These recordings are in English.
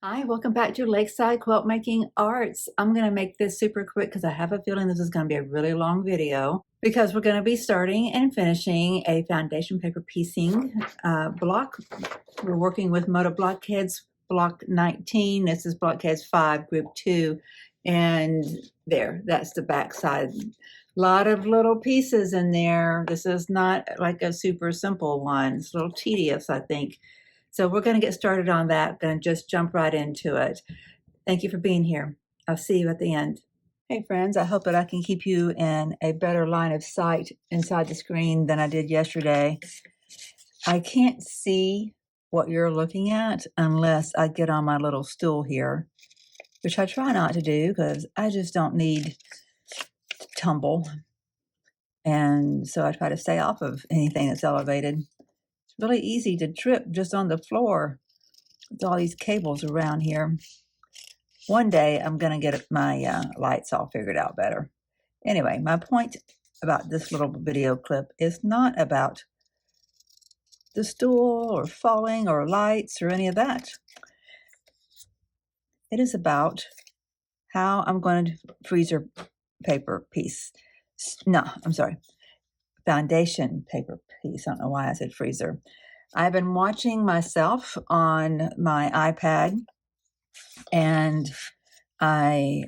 Hi, welcome back to Lakeside Quilt Making Arts. I'm going to make this super quick because I have a feeling this is going to be a really long video because we're going to be starting and finishing a foundation paper piecing block. We're working with Moda Blockheads block 19. This is Blockheads 5 group 2, and there, that's the back side. A lot of little pieces in there. This is not like a super simple one. It's a little tedious, I think. So we're going to get started on that. Going to just jump right into it. Thank you for being here. I'll see you at the end. Hey friends, I hope that I can keep you in a better line of sight inside the screen than I did yesterday. I can't see what you're looking at unless I get on my little stool here, which I try not to do because I just don't need to tumble. And so I try to stay off of anything that's elevated. It's really easy to trip just on the floor. With all these cables around here. One day I'm going to get my lights all figured out better. Anyway, my point about this little video clip is not about the stool or falling or lights or any of that. It is about how I'm going to freezer paper piece. No, I'm sorry. Foundation paper piece. I don't know why I said freezer. I've been watching myself on my iPad, and I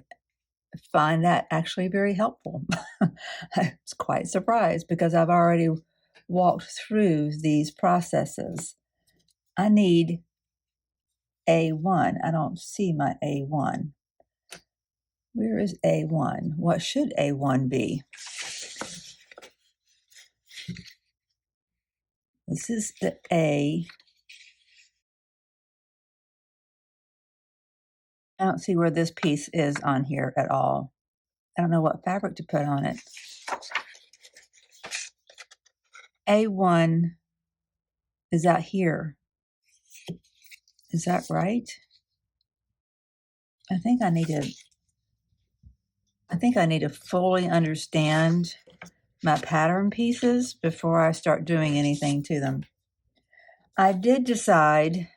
find that actually very helpful. I was quite surprised because I've already walked through these processes. I need A1. I don't see my A1. Where is A1? What should A1 be? This is the A. I don't see where this piece is on here at all. I don't know what fabric to put on it. A1 is out here. Is that right? I think I need to fully understand my pattern pieces before I start doing anything to them. I did decide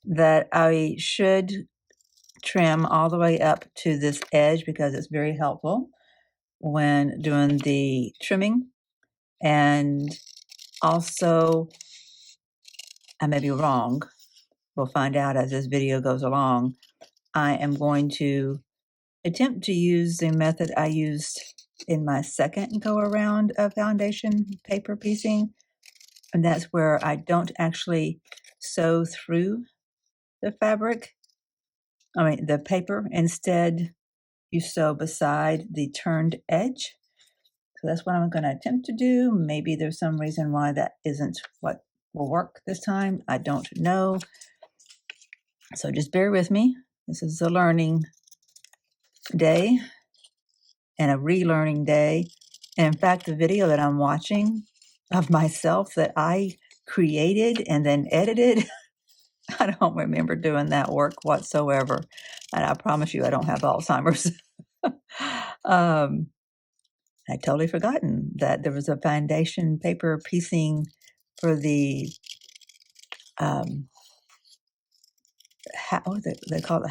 that I should trim all the way up to this edge because it's very helpful when doing the trimming. And also, I may be wrong. We'll find out as this video goes along. I am going to attempt to use the method I used in my second go around of foundation paper piecing. And that's where I don't actually sew through the the paper. Instead, you sew beside the turned edge. So that's what I'm going to attempt to do. Maybe there's some reason why that isn't what will work this time. I don't know. So just bear with me. This is a learning day and a relearning day. And in fact, the video that I'm watching of myself that I created and then edited, I don't remember doing that work whatsoever. And I promise you, I don't have Alzheimer's. I'd totally forgotten that there was a foundation paper piecing for the, what they call it, the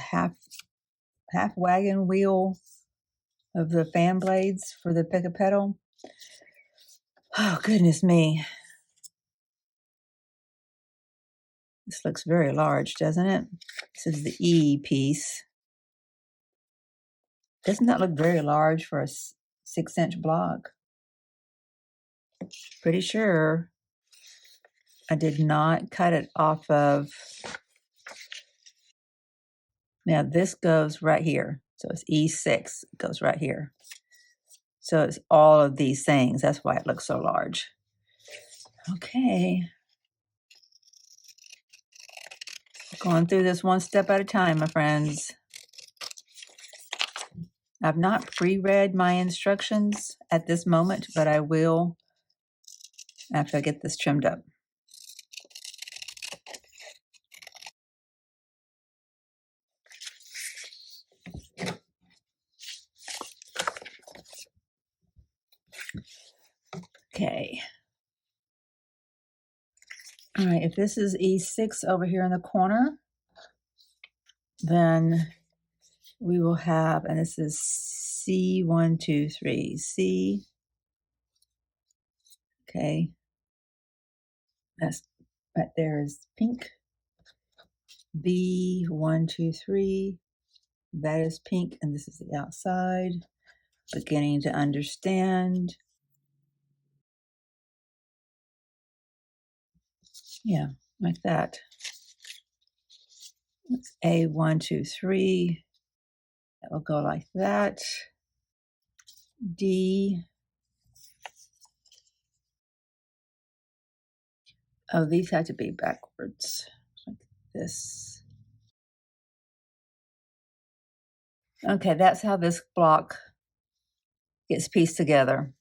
half wagon wheel of the fan blades for the Pick A Petal. Oh, goodness me. This looks very large, doesn't it? This is the E piece. Doesn't that look very large for a 6-inch block? Pretty sure I did not cut it off of. Now this goes right here. So it's E6, it goes right here. So it's all of these things. That's why it looks so large. Okay. Going through this one step at a time, my friends. I've not pre-read my instructions at this moment, but I will after I get this trimmed up. Okay. All right, if this is E6 over here in the corner, then we will have, and this is C1, 2, 3, C. Okay. That's right there is pink. B1, 2, 3. That is pink, and this is the outside. Beginning to understand. Yeah, like that. It's A1, 2, 3. That will go like that. D. Oh, these had to be backwards, like this. Okay, that's how this block gets pieced together.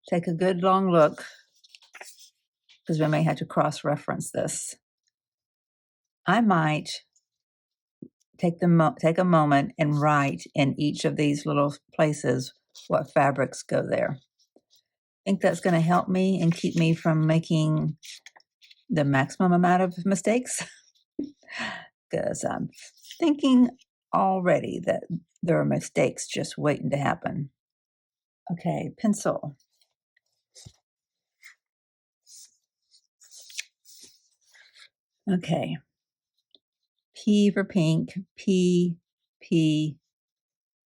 Take a good long look, because we may have to cross-reference this. I might take a moment and write in each of these little places what fabrics go there. I think that's going to help me and keep me from making the maximum amount of mistakes, because I'm thinking already that there are mistakes just waiting to happen. Okay, pencil. Okay. P for pink, P, P,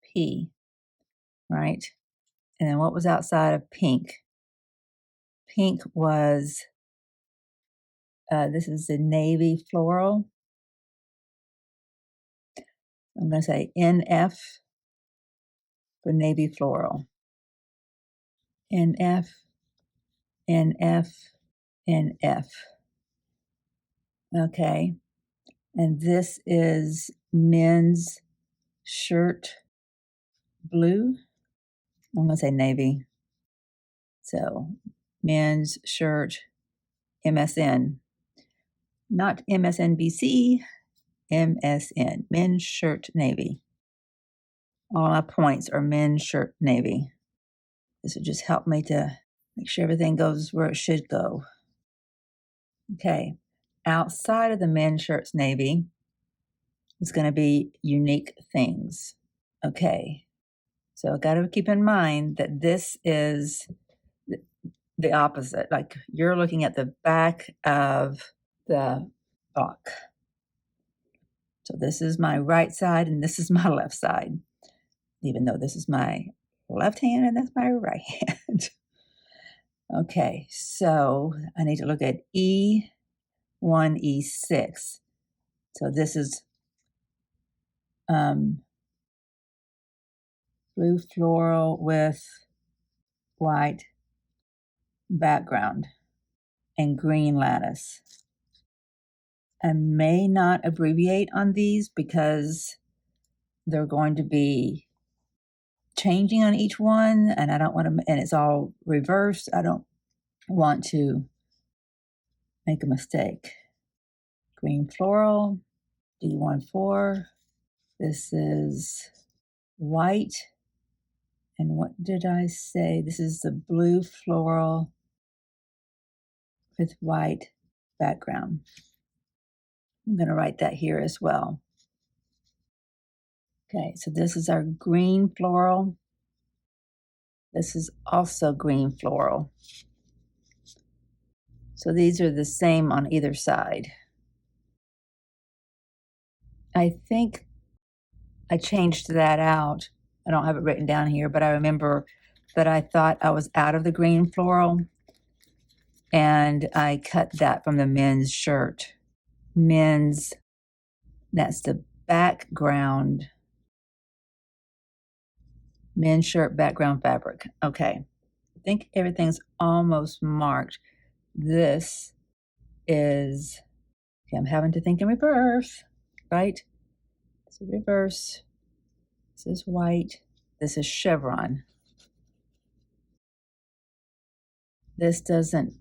P, right? And then what was outside of pink? Pink was, this is the navy floral. I'm going to say NF for navy floral. NF, NF, NF. Okay. And this is men's shirt blue. I'm going to say navy. So men's shirt MSN. Not MSNBC, MSN. Men's shirt navy. All my points are men's shirt navy. This would just help me to make sure everything goes where it should go. Okay. Outside of the men's shirts navy is going to be unique things. Okay. So I got to keep in mind that this is the opposite. Like you're looking at the back of the block. So this is my right side and this is my left side, even though this is my left hand and that's my right hand. Okay, so I need to look at E1, E6. So this is blue floral with white background and green lattice. I may not abbreviate on these because they're going to be changing on each one, and I don't want to, and it's all reversed. I don't want to make a mistake. Green floral, D14. This is white. And what did I say? This is the blue floral with white background. I'm going to write that here as well. Okay, so this is our green floral. This is also green floral. So these are the same on either side. I think I changed that out. I don't have it written down here, but I remember that I thought I was out of the green floral and I cut that from the men's shirt. Men's, that's the background. Men's shirt background fabric. Okay. I think everything's almost marked. This is, okay, I'm having to think in reverse, right? So reverse. This is white. This is chevron. This doesn't,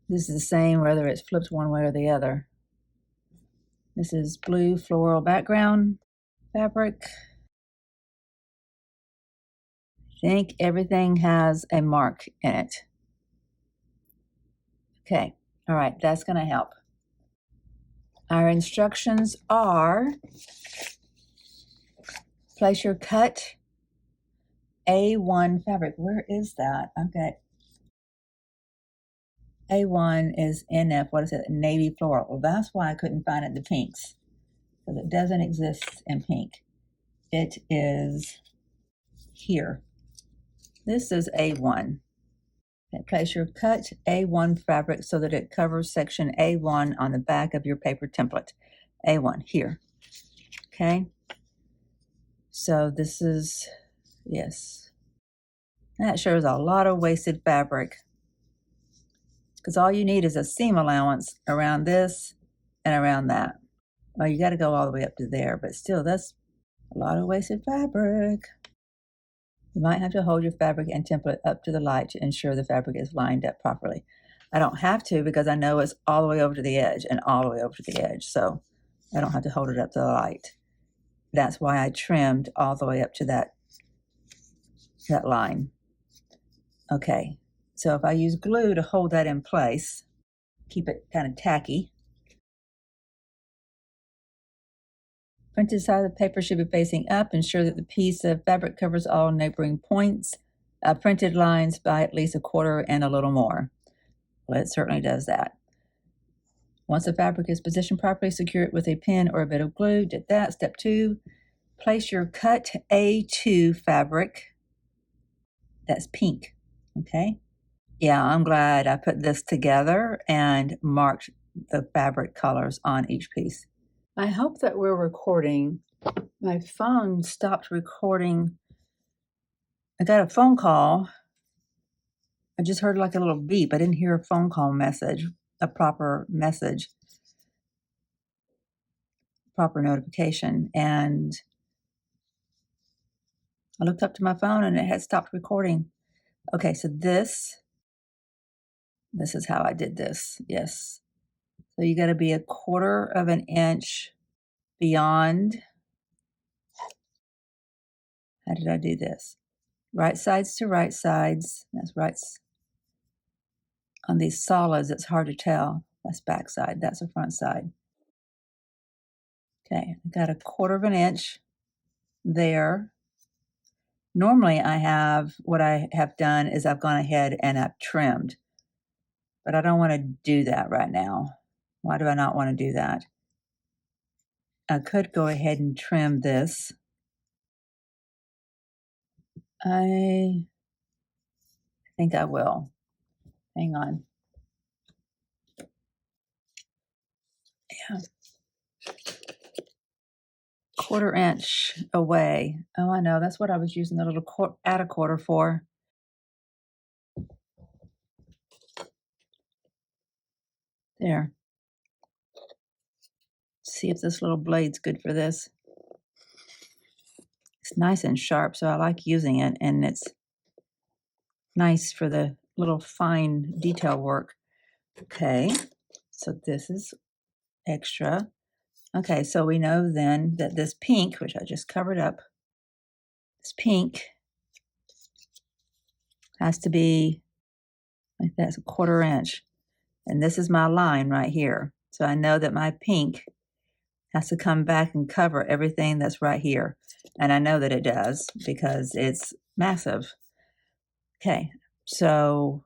this is the same whether it's flipped one way or the other. This is blue floral background fabric. I think everything has a mark in it. Okay, all right, that's gonna help. Our instructions are: place your cut A1 fabric. Where is that? I've got A1 is NF, what is it? Navy floral. Well, that's why I couldn't find it in the pinks, because it doesn't exist in pink. It is here. This is A1. Okay, place your cut A1 fabric so that it covers section A1 on the back of your paper template. A1 here. Okay. So this is, yes. That shows a lot of wasted fabric, because all you need is a seam allowance around this and around that. Well, you got to go all the way up to there, but still, that's a lot of wasted fabric. You might have to hold your fabric and template up to the light to ensure the fabric is lined up properly. I don't have to, because I know it's all the way over to the edge and all the way over to the edge, so I don't have to hold it up to the light. That's why I trimmed all the way up to that line. Okay, so if I use glue to hold that in place, keep it kind of tacky. Printed side of the paper should be facing up. Ensure that the piece of fabric covers all neighboring points. Printed lines by at least a quarter and a little more. Well, it certainly does that. Once the fabric is positioned properly, secure it with a pin or a bit of glue. Did that. Step 2, place your cut A2 fabric. That's pink, okay? Yeah, I'm glad I put this together and marked the fabric colors on each piece. I hope that we're recording. My phone stopped recording. I got a phone call. I just heard like a little beep. I didn't hear a phone call message, a proper message, proper notification. And I looked up to my phone and it had stopped recording. Okay, so this is how I did this. Yes. So you got to be a quarter of an inch beyond. How did I do this? Right sides to right sides. That's right. On these solids, it's hard to tell. That's back side. That's the front side. Okay, I got a quarter of an inch there. Normally what I have done is I've gone ahead and I've trimmed, but I don't want to do that right now. Why do I not want to do that? I could go ahead and trim this. I think I will. Hang on. Yeah. Quarter inch away. Oh, I know. That's what I was using the little add a quarter for. There. See if this little blade's good for this. It's nice and sharp, so I like using it, and it's nice for the little fine detail work. Okay, so this is extra. Okay, so we know then that this pink, which I just covered up, this pink has to be like that's a quarter inch. And this is my line right here. So I know that my pink has to come back and cover everything that's right here. And I know that it does because it's massive. Okay, so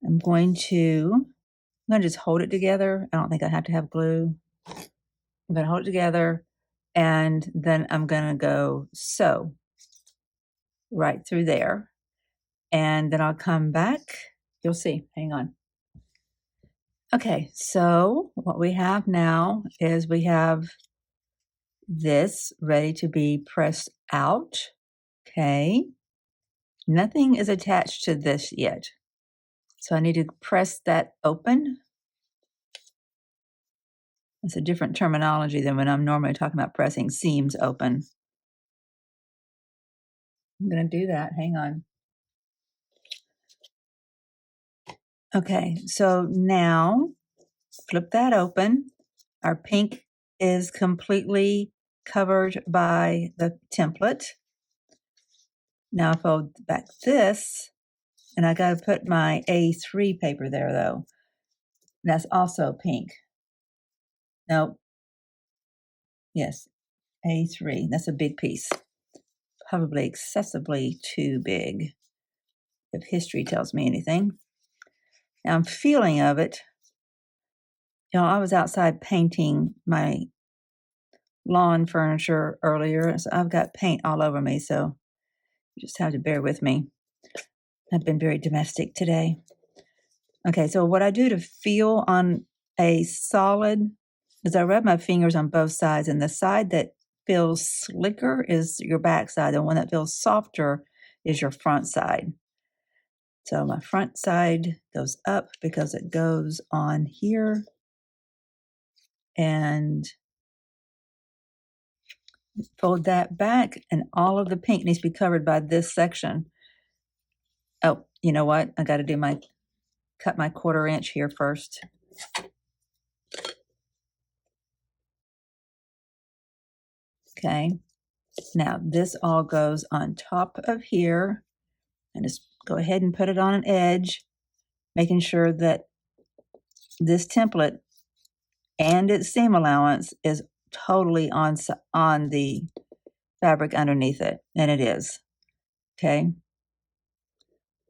I'm going to just hold it together. I don't think I have to have glue. I'm going to hold it together, and then I'm going to go sew right through there, and then I'll come back. You'll see. Hang on. Okay, so what we have now is we have this ready to be pressed out. Okay, nothing is attached to this yet. So I need to press that open. It's a different terminology than when I'm normally talking about pressing seams open. I'm going to do that. Hang on. Okay, so now flip that open. Our pink is completely covered by the template. Now I fold back this, and I got to put my A3 paper there though. That's also pink. No, yes, A3. That's a big piece. Probably excessively too big, if history tells me anything. Now I'm feeling of it. You know, I was outside painting my lawn furniture earlier, so I've got paint all over me, so you just have to bear with me. I've been very domestic today. Okay, so what I do to feel on a solid is I rub my fingers on both sides, and the side that feels slicker is your back side. The one that feels softer is your front side. So my front side goes up because it goes on here, and fold that back, and all of the pink needs to be covered by this section. Oh, you know what? I got to do cut my 1/4 inch here first. Okay. Now this all goes on top of here, and just go ahead and put it on an edge, making sure that this template and its seam allowance is totally on the fabric underneath it, and it is. Okay.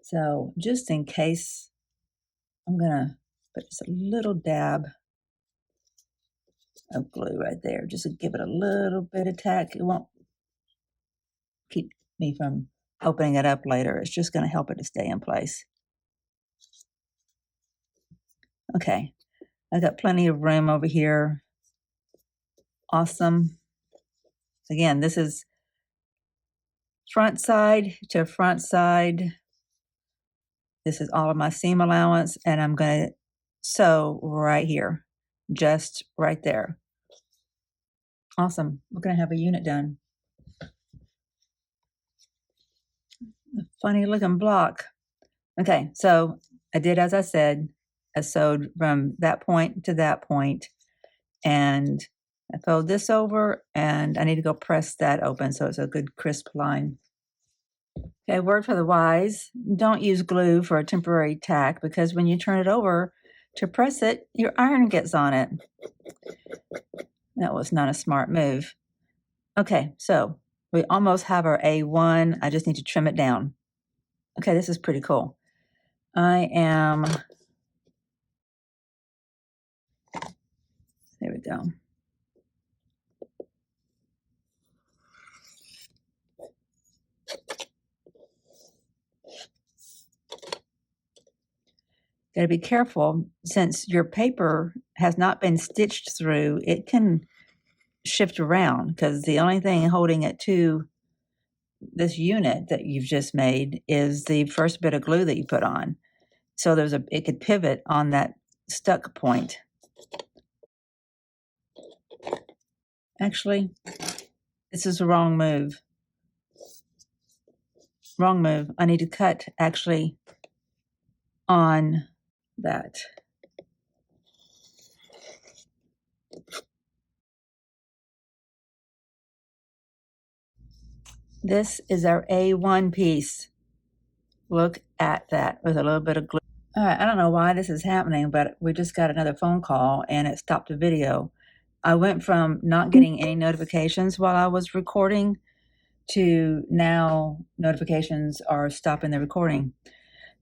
So just in case, I'm gonna put just a little dab of glue right there, just to give it a little bit of tack. It won't keep me from opening it up later. It's just going to help it to stay in place. Okay, I've got plenty of room over here. Awesome. Again, this is front side to front side. This is all of my seam allowance, and I'm going to sew right here, just right there. Awesome. We're going to have a unit done. A funny looking block. Okay, so I did as I said. I sewed from that point to that point, and I fold this over, and I need to go press that open so it's a good crisp line. Okay, word for the wise, don't use glue for a temporary tack, because when you turn it over to press it, your iron gets on it. That was not a smart move. Okay, so we almost have our A1. I just need to trim it down. Okay, this is pretty cool. There we go. Got to be careful, since your paper has not been stitched through, it can shift around, because the only thing holding it to this unit that you've just made is the first bit of glue that you put on. So it could pivot on that stuck point. Actually, this is the wrong move. Wrong move. I need to cut actually on that. This is our A1 piece. Look at that with a little bit of glue. All right, I don't know why this is happening, but we just got another phone call and it stopped the video. I went from not getting any notifications while I was recording to now notifications are stopping the recording.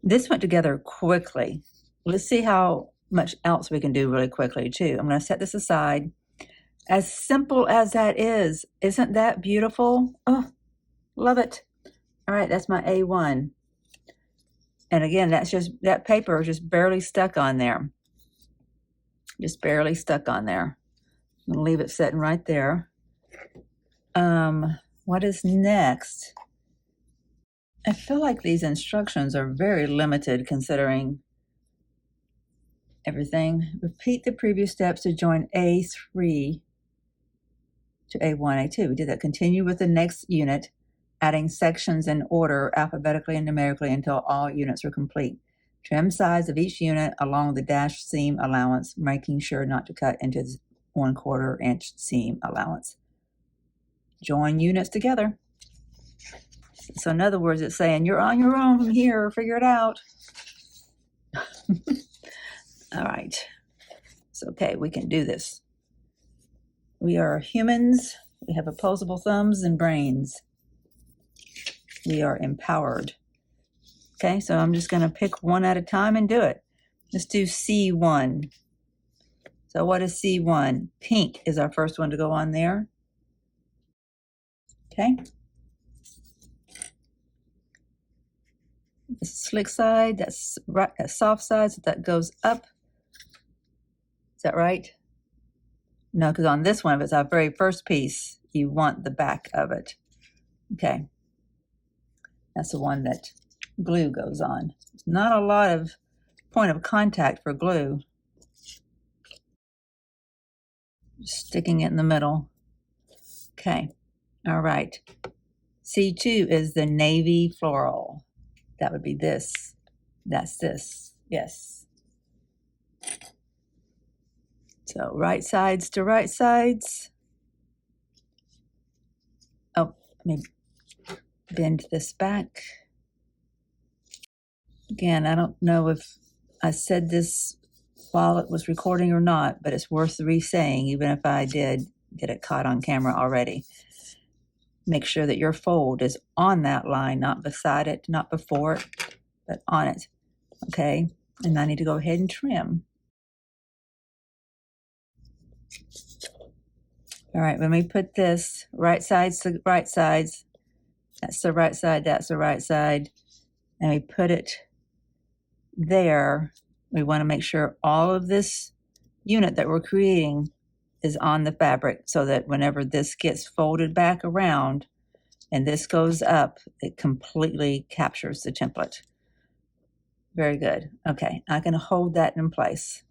This went together quickly. Let's see how much else we can do really quickly too. I'm going to set this aside. As simple as that is, isn't that beautiful? Oh, love it. All right, that's my A1. And again, that paper is just barely stuck on there. Just barely stuck on there. I'm going to leave it sitting right there. What is next? I feel like these instructions are very limited considering everything. Repeat the previous steps to join A3 to A1, A2. We did that. Continue with the next unit, adding sections in order alphabetically and numerically until all units are complete. Trim sides of each unit along the dash seam allowance, making sure not to cut into the 1/4 inch seam allowance. Join units together. So in other words, it's saying you're on your own from here, figure it out. All right. It's okay, we can do this. We are humans. We have opposable thumbs and brains. We are empowered. Okay, so I'm just going to pick one at a time and do it. Let's do C1. So what is C1? Pink is our first one to go on there. Okay. The slick side, that's right, that soft side, so that goes up. Is that right? No, because on this one, if it's our very first piece, you want the back of it. Okay. That's the one that glue goes on. Not a lot of point of contact for glue. Just sticking it in the middle. Okay. All right. C2 is the navy floral. That would be this. That's this. Yes. So right sides to right sides. Oh, let me bend this back. Again, I don't know if I said this while it was recording or not, but it's worth re-saying, even if I did get it caught on camera already. Make sure that your fold is on that line, not beside it, not before it, but on it. Okay, and I need to go ahead and trim. All right, when we put this right sides to right sides, that's the right side, that's the right side, and we put it there, we want to make sure all of this unit that we're creating is on the fabric so that whenever this gets folded back around and this goes up, it completely captures the template. Very good. Okay, I'm going to hold that in place.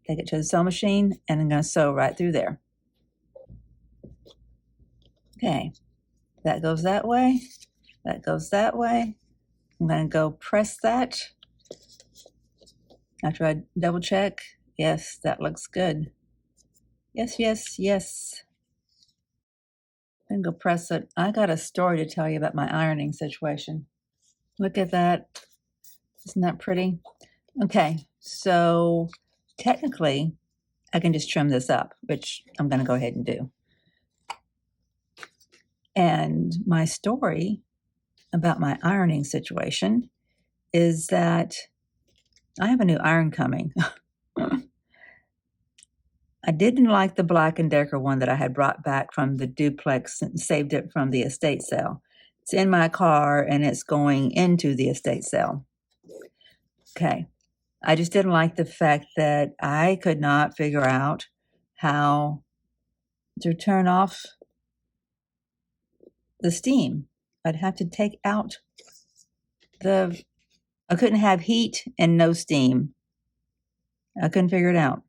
Take it to the sewing machine and I'm going to sew right through there. Okay, that goes that way. That goes that way. I'm going to go press that. After I double check, yes, that looks good. Yes, yes, yes. I'm going to go press it. I got a story to tell you about my ironing situation. Look at that. Isn't that pretty? Okay, so technically, I can just trim this up, which I'm going to go ahead and do. And my story about my ironing situation is that I have a new iron coming. I didn't like the Black & Decker one that I had brought back from the duplex and saved it from the estate sale. It's in my car and it's going into the estate sale. Okay. I just didn't like the fact that I could not figure out how to turn off the steam. I'd have to take out I couldn't have heat and no steam. I couldn't figure it out.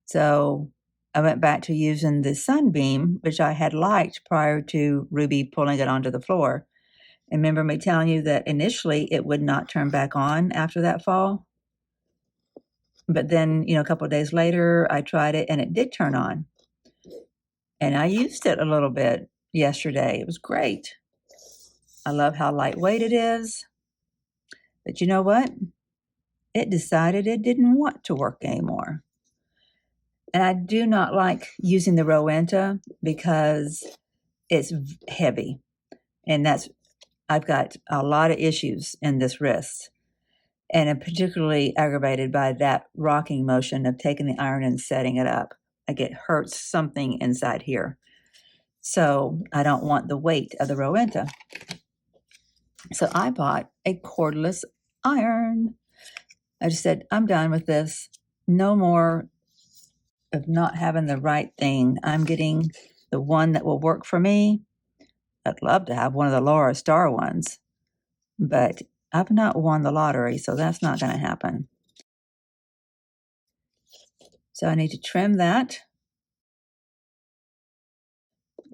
So I went back to using the Sunbeam, which I had liked prior to Ruby pulling it onto the floor. And remember me telling you that initially it would not turn back on after that fall? But then, a couple of days later, I tried it and it did turn on. And I used it a little bit yesterday. It was great. I love how lightweight it is. But you know what? It decided it didn't want to work anymore. And I do not like using the Rowenta because it's heavy. And I've got a lot of issues in this wrist. And I'm particularly aggravated by that rocking motion of taking the iron and setting it up. Like it hurts something inside here. So I don't want the weight of the Rowenta. So I bought a cordless iron. I just said, I'm done with this. No more of not having the right thing. I'm getting the one that will work for me. I'd love to have one of the Laura Star ones, but I've not won the lottery, so that's not going to happen. So I need to trim that.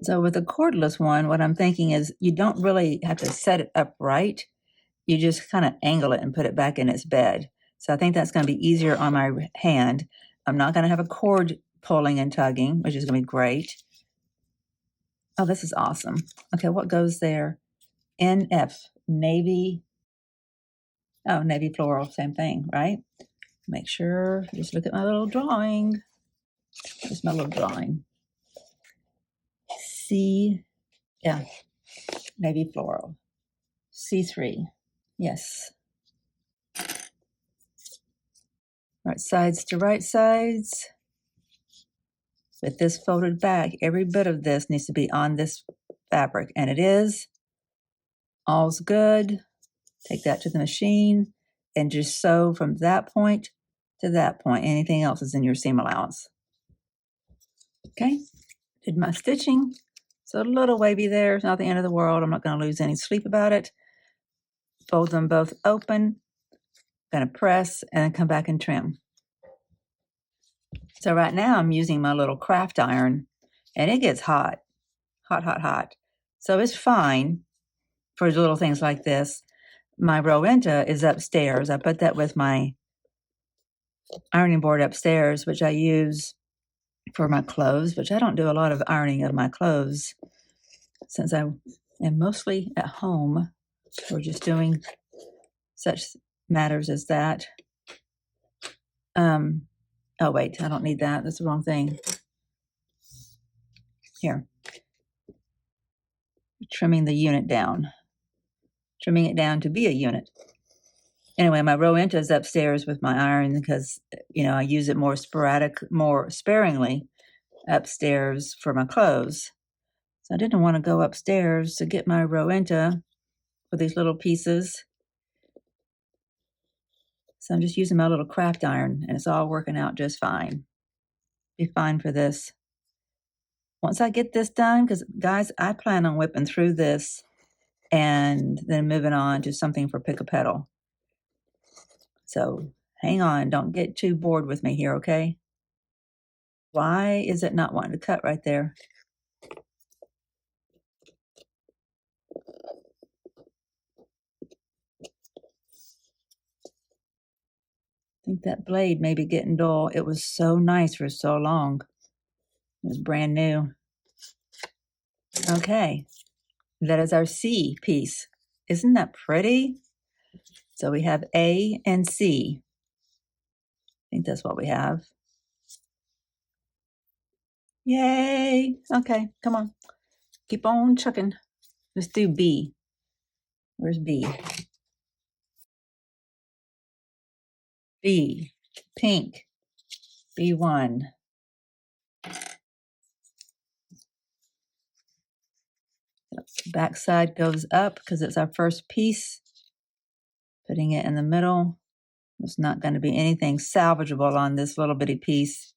So with the cordless one, what I'm thinking is you don't really have to set it up right. You just kind of angle it and put it back in its bed. So I think that's going to be easier on my hand. I'm not going to have a cord pulling and tugging, which is going to be great. Oh, this is awesome. Okay, what goes there? NF, navy. Oh, navy floral, same thing, right? Make sure, just look at my little drawing. Here's my little drawing. C, yeah, navy floral. C3, yes. Right sides to right sides. With this folded back, every bit of this needs to be on this fabric, and it is. All's good. Take that to the machine and just sew from that point to that point. Anything else is in your seam allowance. Okay, did my stitching. So a little wavy there. It's not the end of the world. I'm not going to lose any sleep about it. Fold them both open. Going to press and then come back and trim. So right now I'm using my little craft iron, and it gets hot, hot, hot, hot. So it's fine for little things like this. My Rowenta is upstairs. I put that with my ironing board upstairs, which I use for my clothes, which I don't do a lot of ironing of my clothes since I am mostly at home. We're just doing such matters as that. Oh, wait, I don't need that. That's the wrong thing. Here. Trimming the unit down. Trimming it down to be a unit. Anyway, my Rowenta is upstairs with my iron because, I use it more sparingly upstairs for my clothes. So I didn't want to go upstairs to get my Rowenta for these little pieces. So I'm just using my little craft iron, and it's all working out just fine. Be fine for this. Once I get this done, because guys, I plan on whipping through this and then moving on to something for Pick A Petal. So hang on, don't get too bored with me here, okay? Why is it not wanting to cut right there? I think that blade may be getting dull. It was so nice for so long. It was brand new. Okay, that is our C piece. Isn't that pretty? So we have A and C. I think that's what we have. Yay! Okay, come on. Keep on chucking. Let's do B. Where's B? B. Pink. B1. Back side goes up because it's our first piece. Putting it in the middle. There's not going to be anything salvageable on this little bitty piece.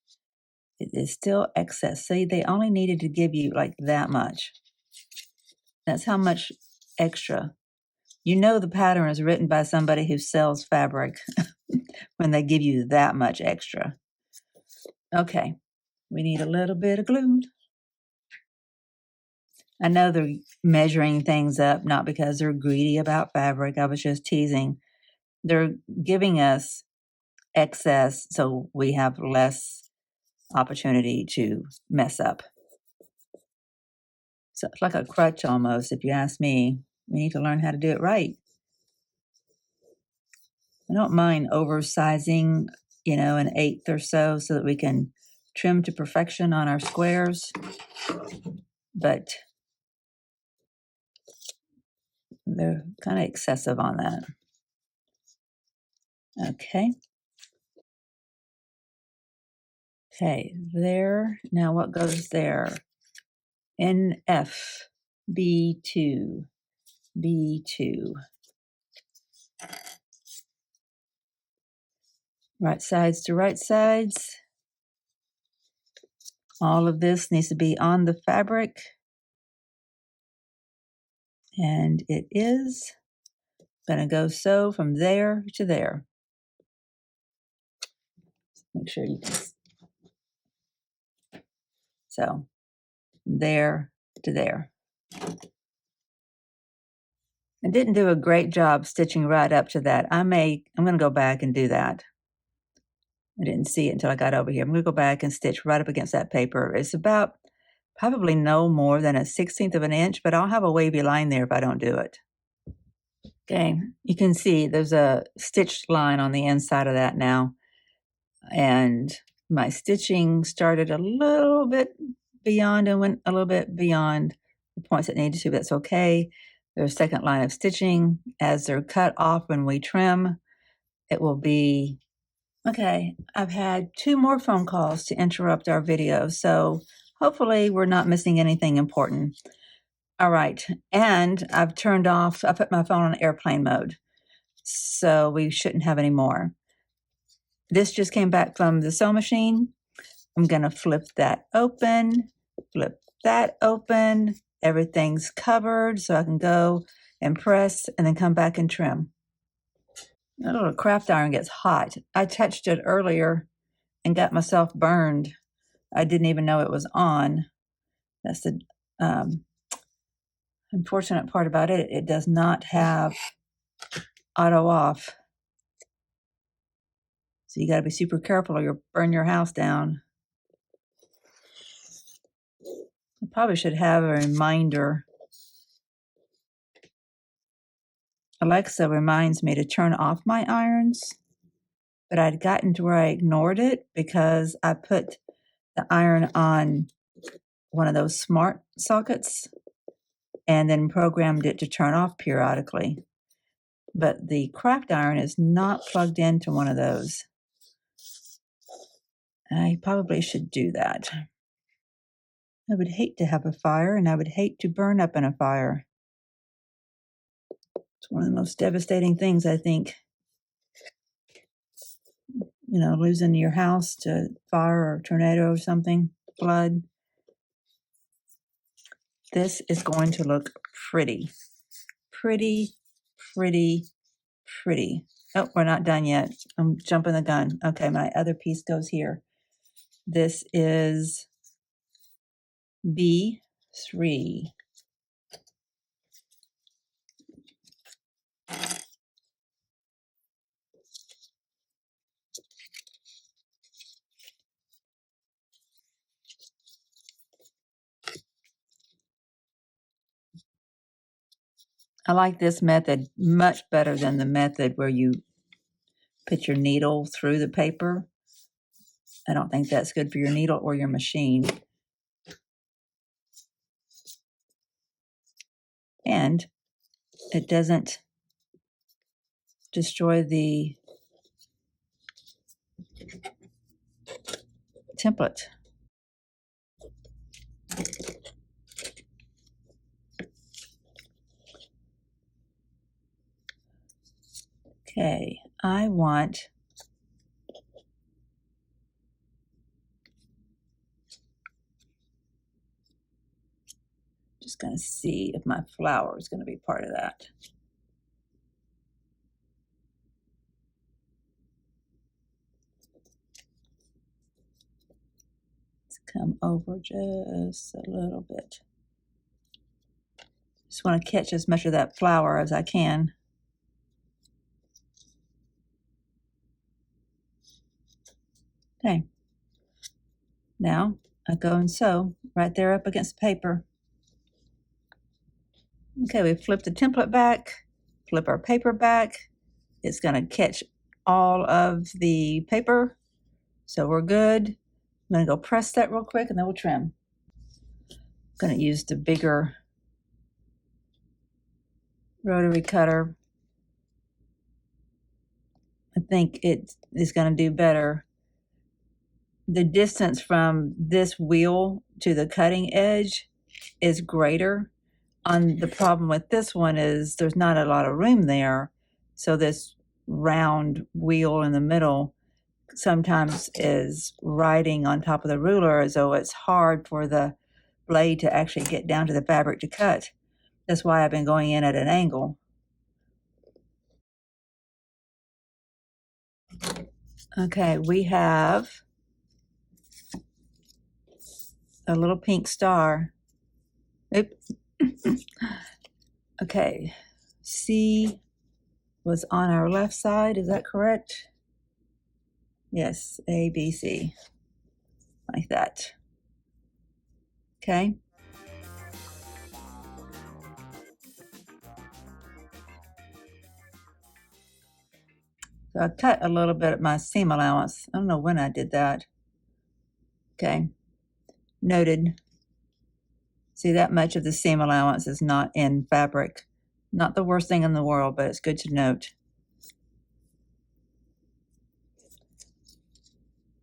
It is still excess. See, they only needed to give you like that much. That's how much extra. You know the pattern is written by somebody who sells fabric when they give you that much extra. Okay, we need a little bit of glue. I know they're measuring things up, not because they're greedy about fabric. I was just teasing. They're giving us excess so we have less opportunity to mess up. So it's like a crutch almost, if you ask me. We need to learn how to do it right. I don't mind oversizing, an eighth or so that we can trim to perfection on our squares. But they're kind of excessive on that. Okay. Okay, there. Now what goes there? NF, B2, B2. Right sides to right sides. All of this needs to be on the fabric. And it is going to go sew from there to there. Make sure you can. So there to there. I didn't do a great job stitching right up to that. I'm going to go back and do that. I didn't see it until I got over here. I'm going to go back and stitch right up against that paper. It's about probably no more than a 1/16 of an inch, but I'll have a wavy line there if I don't do it. Okay, you can see there's a stitched line on the inside of that now. And My stitching started a little bit beyond and went a little bit beyond the points it needed to. That's okay. There's a second line of stitching. As they're cut off when we trim, it will be okay. I've had 2 more phone calls to interrupt our video, so hopefully we're not missing anything important. All right, and I put my phone on airplane mode, so we shouldn't have any more. This just came back from the sewing machine. I'm gonna flip that open, flip that open. Everything's covered, so I can go and press and then come back and trim. That little craft iron gets hot. I touched it earlier and got myself burned. I didn't even know it was on. That's the unfortunate part about it. It does not have auto off. So you got to be super careful or you'll burn your house down. I probably should have a reminder. Alexa reminds me to turn off my irons, but I'd gotten to where I ignored it because I put the iron on one of those smart sockets and then programmed it to turn off periodically. But the craft iron is not plugged into one of those. I probably should do that. I would hate to have a fire, and I would hate to burn up in a fire. It's one of the most devastating things, I think. You know, losing your house to fire or tornado or something, flood. This is going to look pretty. Pretty, pretty, pretty. Oh, we're not done yet. I'm jumping the gun. Okay, my other piece goes here. This is B3. I like this method much better than the method where you put your needle through the paper. I don't think that's good for your needle or your machine. And it doesn't destroy the template. Okay, I want just going to see if my flower is going to be part of that. Let's come over just a little bit. Just want to catch as much of that flower as I can. Okay. Now I go and sew right there up against the paper. Okay, we flip the template back, flip our paper back. It's going to catch all of the paper, so we're good. I'm going to go press that real quick and then we'll trim. I'm going to use the bigger rotary cutter. I think it is going to do better. The distance from this wheel to the cutting edge is greater. The problem with this one is there's not a lot of room there. So this round wheel in the middle sometimes is riding on top of the ruler as though it's hard for the blade to actually get down to the fabric to cut. That's why I've been going in at an angle. Okay, we have a little pink star. Oops. Okay, C was on our left side, is that correct? Yes, A, B, C, like that. Okay. So I cut a little bit of my seam allowance. I don't know when I did that. Okay, noted. See, that much of the seam allowance is not in fabric. Not the worst thing in the world, but it's good to note.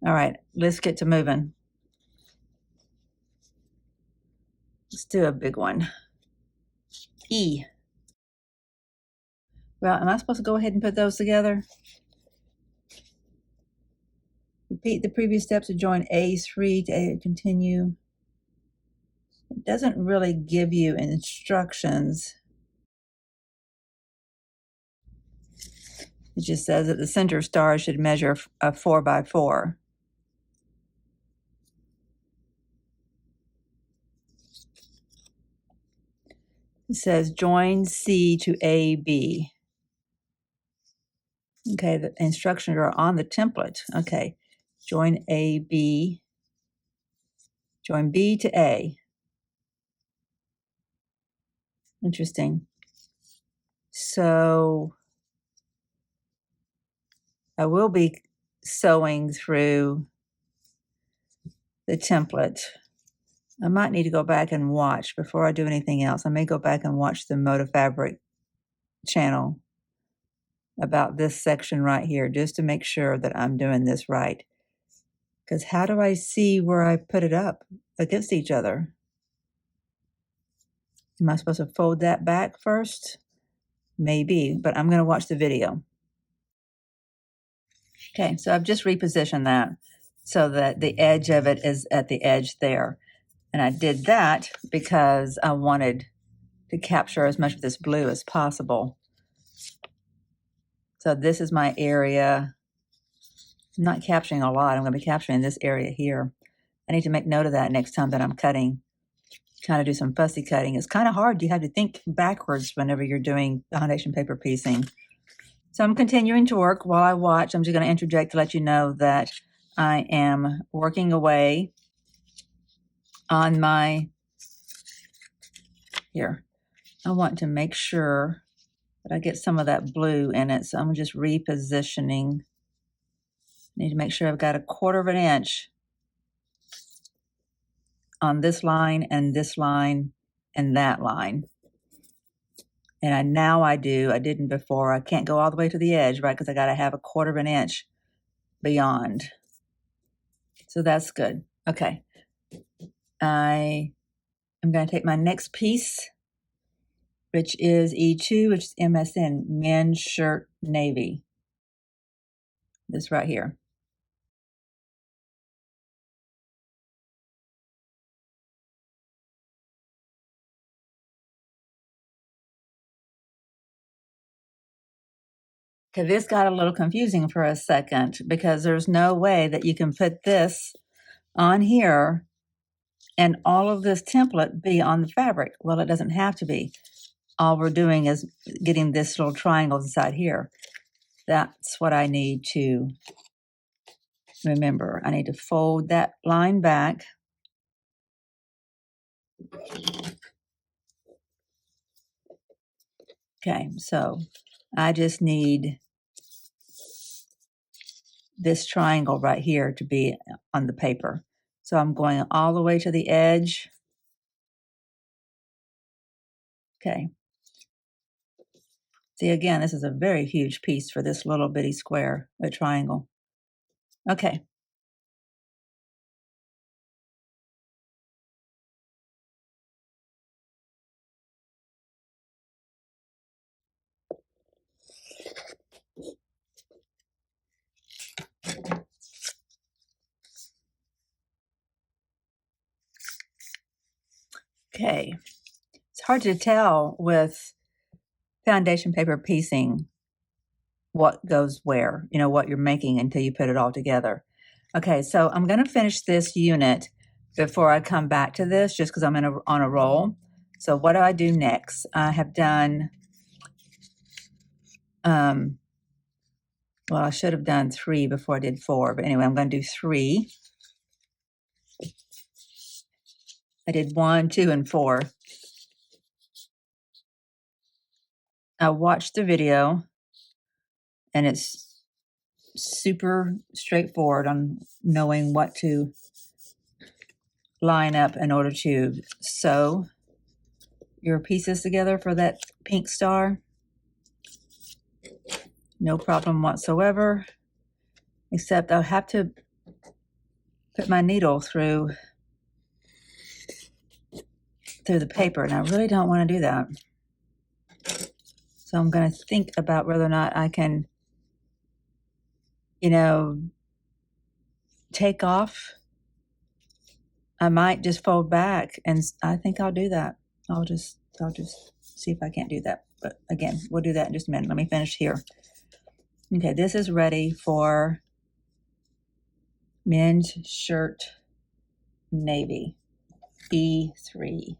All right, let's get to moving. Let's do a big one. E. Well, am I supposed to go ahead and put those together? Repeat the previous steps to join A3 to A, continue. It doesn't really give you instructions. It just says that the center star should measure a 4 by 4. It says join C to AB. Okay, the instructions are on the template. Okay, join AB, join B to A. Interesting. So I will be sewing through the template. I might need to go back and watch before I do anything else. I may go back and watch the Moda Fabric channel about this section right here, just to make sure that I'm doing this right. Because how do I see where I put it up against each other? Am I supposed to fold that back first? Maybe, but I'm going to watch the video. Okay, so I've just repositioned that so that the edge of it is at the edge there. And I did that because I wanted to capture as much of this blue as possible. So this is my area. I'm not capturing a lot. I'm going to be capturing this area here. I need to make note of that next time that I'm cutting. Kind of do some fussy cutting. It's kind of hard. You have to think backwards whenever you're doing foundation paper piecing. So I'm continuing to work while I watch. I'm just going to interject to let you know that I am working away on my, here, I want to make sure that I get some of that blue in it. So I'm just repositioning. Need to make sure I've got a 1/4 of an inch on this line and that line. And now I do. I didn't before. I can't go all the way to the edge, right? Because I got to have a 1/4 of an inch beyond. So that's good. Okay. I am going to take my next piece, which is E2, which is MSN, men's shirt navy. This right here. Okay, this got a little confusing for a second because there's no way that you can put this on here and all of this template be on the fabric. Well, it doesn't have to be. All we're doing is getting this little triangle inside here. That's what I need to remember. I need to fold that line back. Okay, so I just need this triangle right here to be on the paper. So I'm going all the way to the edge. Okay. See, again, this is a very huge piece for this little bitty square, a triangle. Okay. Okay. It's hard to tell with foundation paper piecing what goes where, you know, what you're making until you put it all together. Okay, so I'm going to finish this unit before I come back to this, just because I'm on a roll. So what do I do next? I have done, well, I should have done 3 before I did 4, but anyway, I'm going to do 3. I did 1, 2, and 4. I watched the video, and it's super straightforward on knowing what to line up in order to sew your pieces together for that pink star. No problem whatsoever, except I'll have to put my needle through the paper, and I really don't want to do that. So I'm going to think about whether or not I can, take off. I might just fold back, and I think I'll do that. I'll just see if I can't do that. But again, we'll do that in just a minute. Let me finish here. Okay, this is ready for men's shirt navy, E3.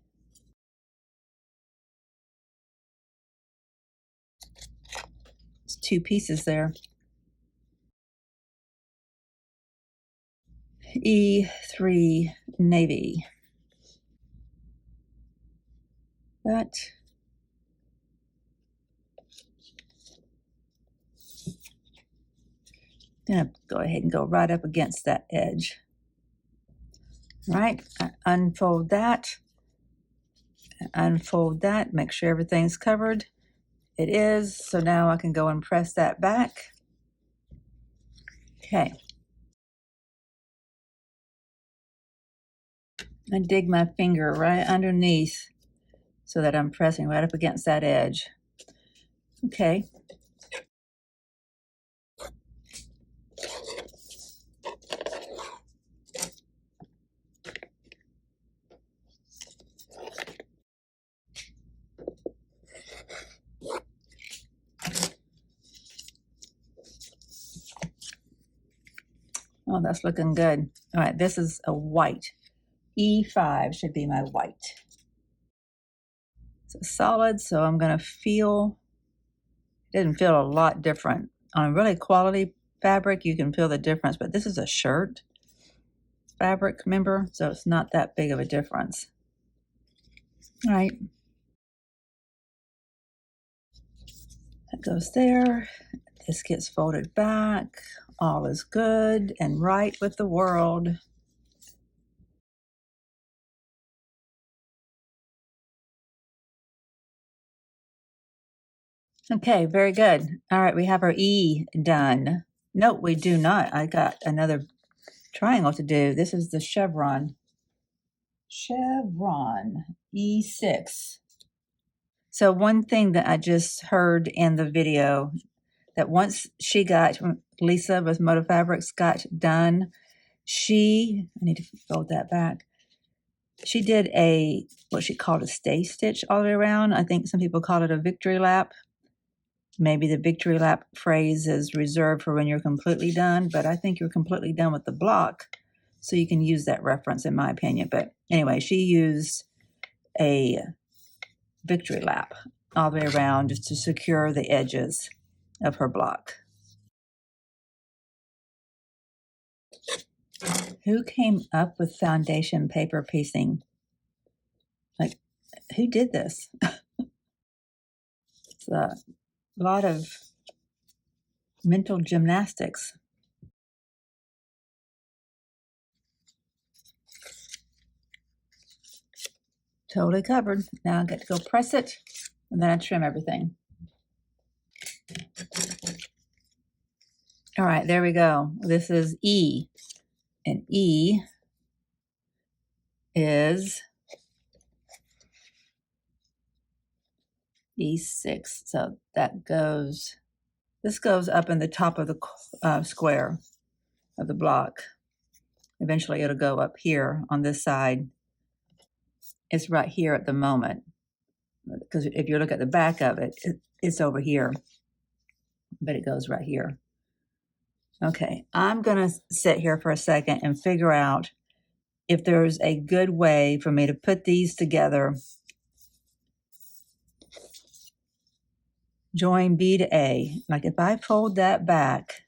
It's 2 pieces there. E3 navy. That I'm gonna go ahead and go right up against that edge. Right, I unfold that, make sure everything's covered. It is, so now I can go and press that back. Okay. I dig my finger right underneath so that I'm pressing right up against that edge. Okay. Oh, that's looking good. All right, this is a white. E5 should be my white. It's a solid, so I'm gonna feel, it didn't feel a lot different. On really quality fabric, you can feel the difference, but this is a shirt fabric, remember? So it's not that big of a difference. All right. That goes there. This gets folded back. All is good and right with the world. Okay, very good. All right, we have our E done. No, we do not. I got another triangle to do. This is the chevron. Chevron, E6. So one thing that I just heard in the video, that once she got, Lisa with Moto Fabrics got done, I need to fold that back. She did what she called a stay stitch all the way around. I think some people call it a victory lap. Maybe the victory lap phrase is reserved for when you're completely done, but I think you're completely done with the block, so you can use that reference in my opinion. But anyway, she used a victory lap all the way around just to secure the edges of her block. Who came up with foundation paper piecing? Like, who did this? It's a lot of mental gymnastics. Totally covered. Now I get to go press it, and then I trim everything. All right, there we go. This is E, and E is E6. So this goes up in the top of the square of the block. Eventually it'll go up here on this side. It's right here at the moment, because if you look at the back of it, it's over here, but it goes right here. Okay, I'm gonna sit here for a second and figure out if there's a good way for me to put these together. Join B to A. Like if I fold that back,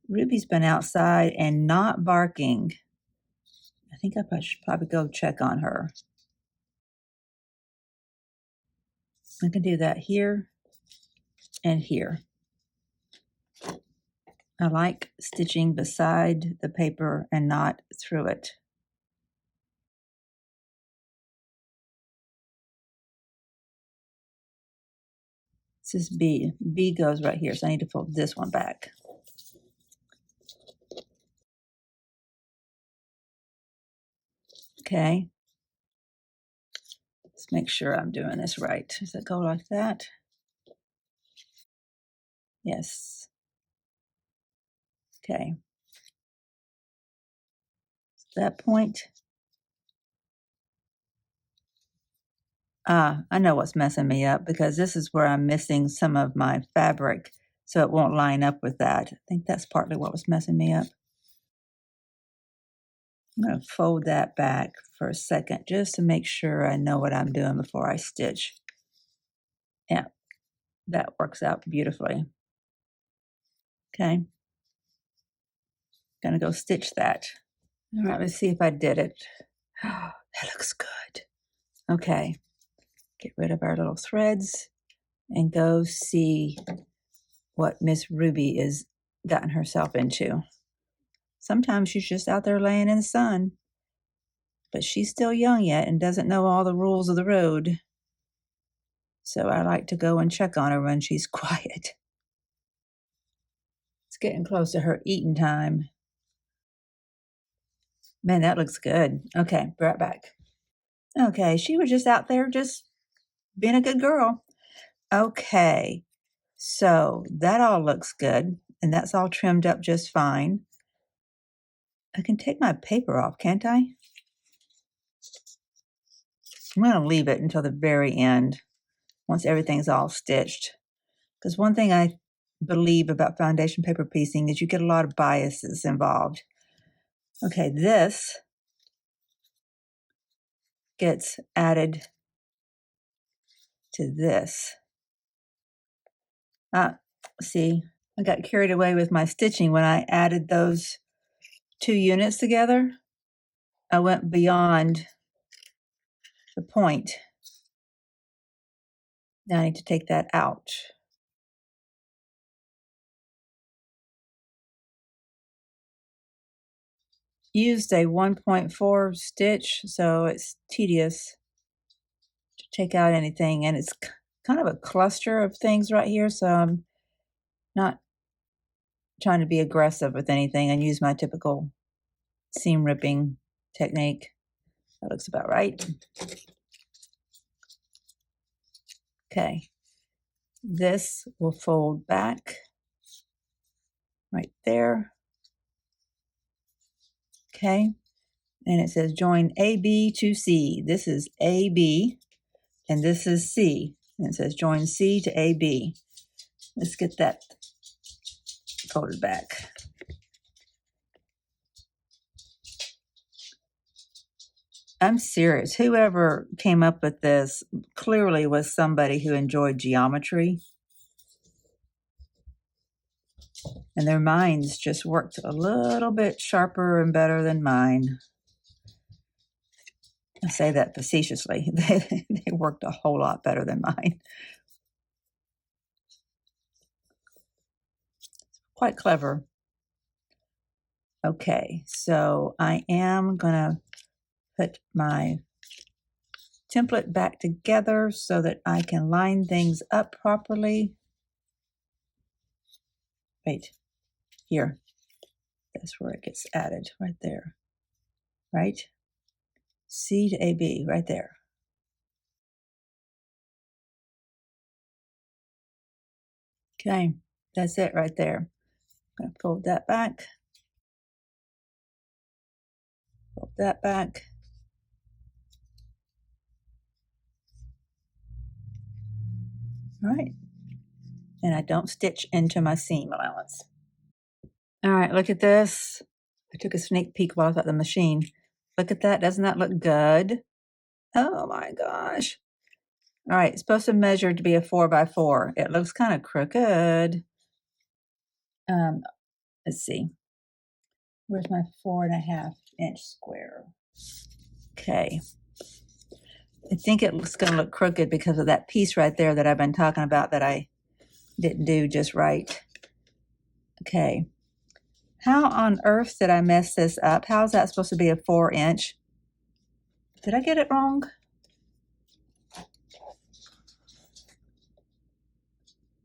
Ruby's been outside and not barking. I think I should probably go check on her. I can do that here and here. I like stitching beside the paper and not through it. This is B. B goes right here, so I need to fold this one back. Okay. Let's make sure I'm doing this right. Does it go like that? Yes. Okay. That point. I know what's messing me up because this is where I'm missing some of my fabric, so it won't line up with that. I think that's partly what was messing me up. I'm going to fold that back for a second just to make sure I know what I'm doing before I stitch. Yeah, that works out beautifully. Okay. Gonna go stitch that. All right, let's see if I did it. Oh, that looks good. Okay, get rid of our little threads and go see what Miss Ruby is gotten herself into. Sometimes she's just out there laying in the sun, but she's still young yet and doesn't know all the rules of the road. So I like to go and check on her when she's quiet. It's getting close to her eating time. Man, that looks good. Okay, be right back. Okay, she was just out there just being a good girl. Okay, so that all looks good, and that's all trimmed up just fine. I can take my paper off, can't I? I'm going to leave it until the very end, once everything's all stitched. Because one thing I believe about foundation paper piecing is you get a lot of biases involved. Okay, this gets added to this. See, I got carried away with my stitching when I added those two units together. I went beyond the point. Now I need to take that out. Used a 1.4 stitch, so it's tedious to take out anything, and it's kind of a cluster of things right here, so I'm not trying to be aggressive with anything and use my typical seam ripping technique. That looks about right. Okay, this will fold back right there. Okay, and it says join AB to C. This is AB, and this is C. And it says join C to AB. Let's get that folded back. I'm serious. Whoever came up with this clearly was somebody who enjoyed geometry. And their minds just worked a little bit sharper and better than mine. I say that facetiously. They worked a whole lot better than mine. Quite clever. Okay, so I am going to put my template back together so that I can line things up properly. Wait, here. That's where it gets added, right there. Right? C to AB, right there. Okay, that's it right there. I'm going to fold that back. Fold that back. All right. And I don't stitch into my seam allowance. All right, look at this. I took a sneak peek while I was at the machine. Look at that. Doesn't that look good? Oh my gosh. All right, it's supposed to measure to be a 4x4. It looks kind of crooked. Let's see. Where's my 4.5-inch square? Okay. I think it's going to look crooked because of that piece right there that I've been talking about that I didn't do just right. Okay. How on earth did I mess this up? How is that supposed to be a 4-inch? Did I get it wrong?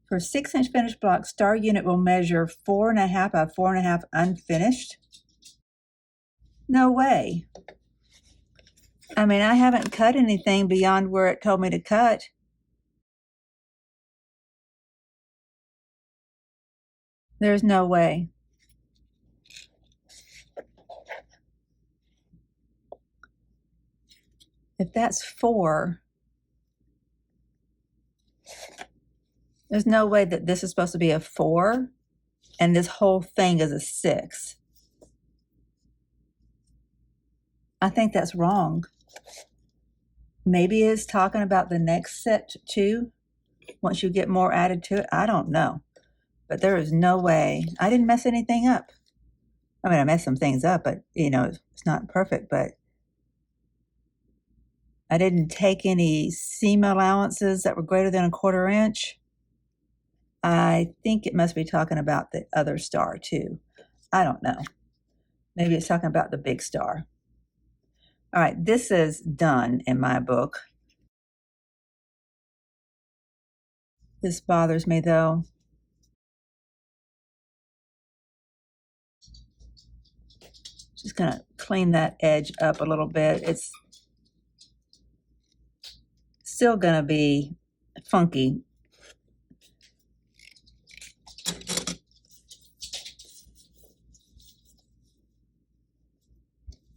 For 6-inch finished block, star unit will measure 4.5 by 4.5 unfinished. No way. I mean, I haven't cut anything beyond where it told me to cut. There's no way. If that's 4, there's no way that this is supposed to be a 4 and this whole thing is a 6. I think that's wrong. Maybe it's talking about the next set too, once you get more added to it. I don't know. But there is no way. I didn't mess anything up. I mean, I messed some things up, but, you know, it's not perfect. But I didn't take any seam allowances that were greater than 1/4 inch. I think it must be talking about the other star too. I don't know. Maybe it's talking about the big star. All right, this is done in my book. This bothers me though. Just gonna clean that edge up a little bit. It's still gonna be funky.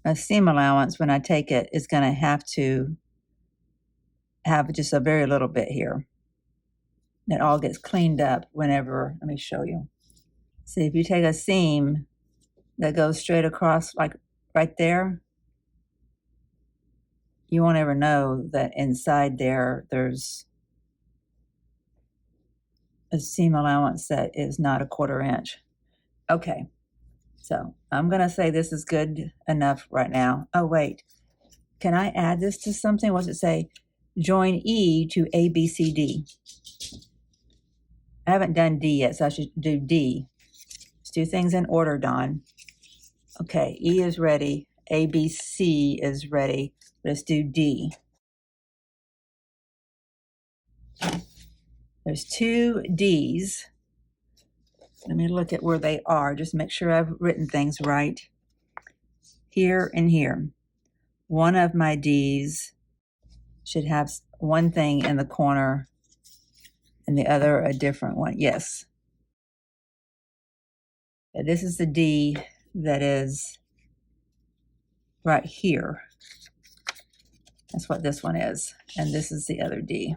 A seam allowance, when I take it, is gonna have to have just a very little bit here. It all gets cleaned up whenever, let me show you. See, if you take a seam that goes straight across, like right there, you won't ever know that inside there's a seam allowance that is not 1/4 inch. Okay, so I'm gonna say this is good enough right now. Oh wait, can I add this to something? What's it say? Join E to A, B, C, D. I haven't done D yet, so I should do D. Let's do things in order, Dawn. Okay, E is ready. A, B, C is ready. Let's do D. There's 2 Ds. Let me look at where they are, just make sure I've written things right. Here and here. One of my Ds should have one thing in the corner and the other a different one. Yes. This is the D that is right here. That's what this one is. And this is the other D.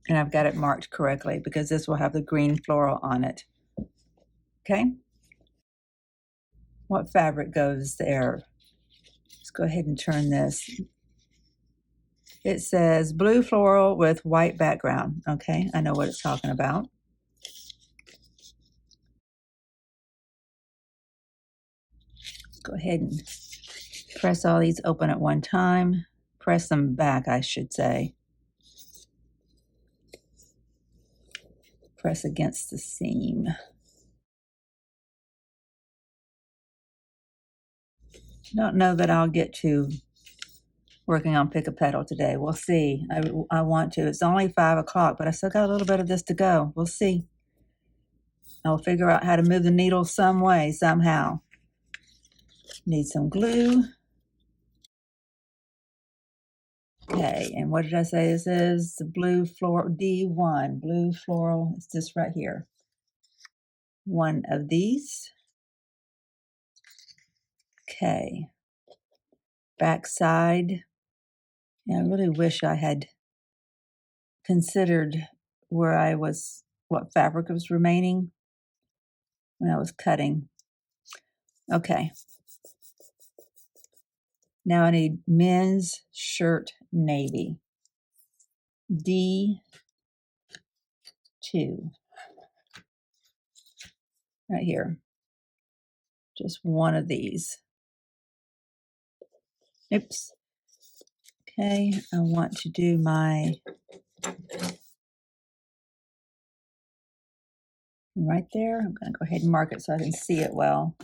And I've got it marked correctly because this will have the green floral on it. Okay? What fabric goes there? Let's go ahead and turn this. It says blue floral with white background. Okay, I know what it's talking about. Go ahead and press all these open at one time. Press them back, I should say. Press against the seam. Don't know that I'll get to working on Pick a Petal today. We'll see. I want to. It's only 5 o'clock, but I still got a little bit of this to go. We'll see. I'll figure out how to move the needle some way, somehow. Need some glue. Okay, and what did I say this is? The blue floral, D1, blue floral. It's this right here. One of these. Okay. Back side. Yeah, I really wish I had considered where I was, what fabric was remaining when I was cutting. Okay. Now I need men's shirt navy. D2. Right here. Just one of these. Oops. Okay, I want to do my right there. I'm going to go ahead and mark it so I can see it well.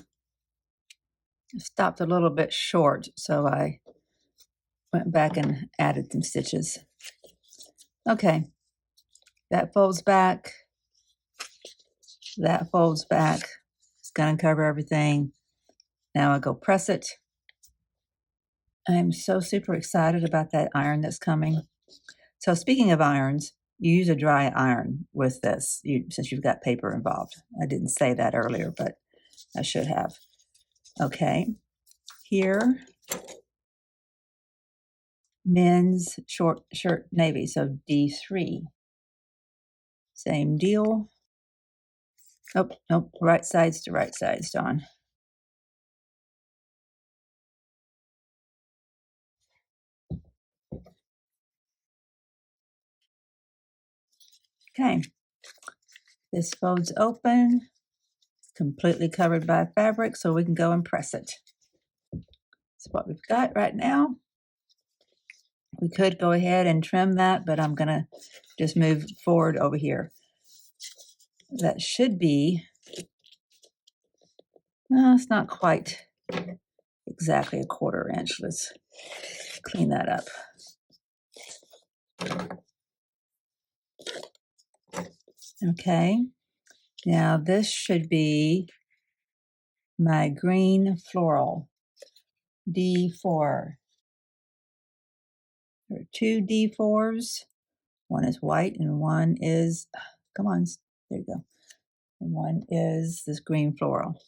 I stopped a little bit short, so I went back and added some stitches. Okay, that folds back, that folds back. It's gonna cover everything. Now I go press it. I'm so super excited about that iron that's coming. So speaking of irons, you use a dry iron with this, since you've got paper involved. I didn't say that earlier, but I should have. Okay, here, men's short shirt navy, so D3. Same deal. Nope, nope, right sides to right sides, Dawn. Okay, this folds open. It's completely covered by fabric, so we can go and press it. That's what we've got right now. We could go ahead and trim that, but I'm gonna just move forward over here. That should be, no, it's not quite exactly a 1/4 inch. Let's clean that up. Okay, now this should be my green floral, D4. There are 2 D4s. One is white and one is, come on, there you go. And one is this green floral.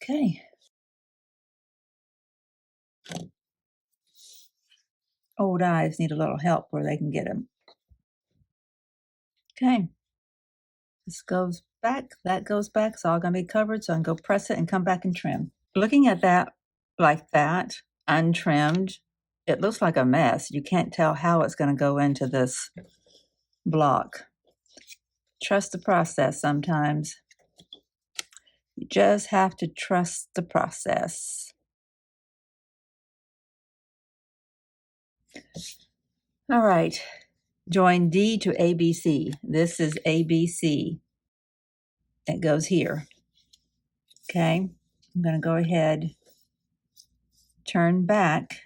Okay. Old eyes need a little help where they can get them. Okay. This goes back, that goes back. It's all going to be covered, so I can go press it and come back and trim. Looking at that like that, untrimmed, it looks like a mess. You can't tell how it's going to go into this block. Trust the process sometimes. You just have to trust the process. All right, join D to ABC. This is ABC. It goes here. Okay, I'm going to go ahead, turn back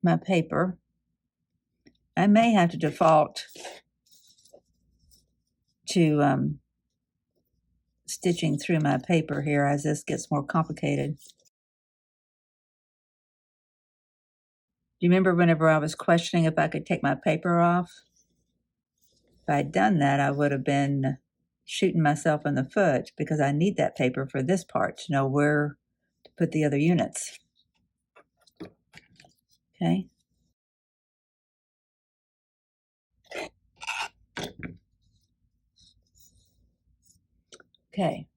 my paper. I may have to default to stitching through my paper here as this gets more complicated. Do you remember whenever I was questioning if I could take my paper off? If I'd done that, I would have been shooting myself in the foot because I need that paper for this part to know where to put the other units. Okay. Okay.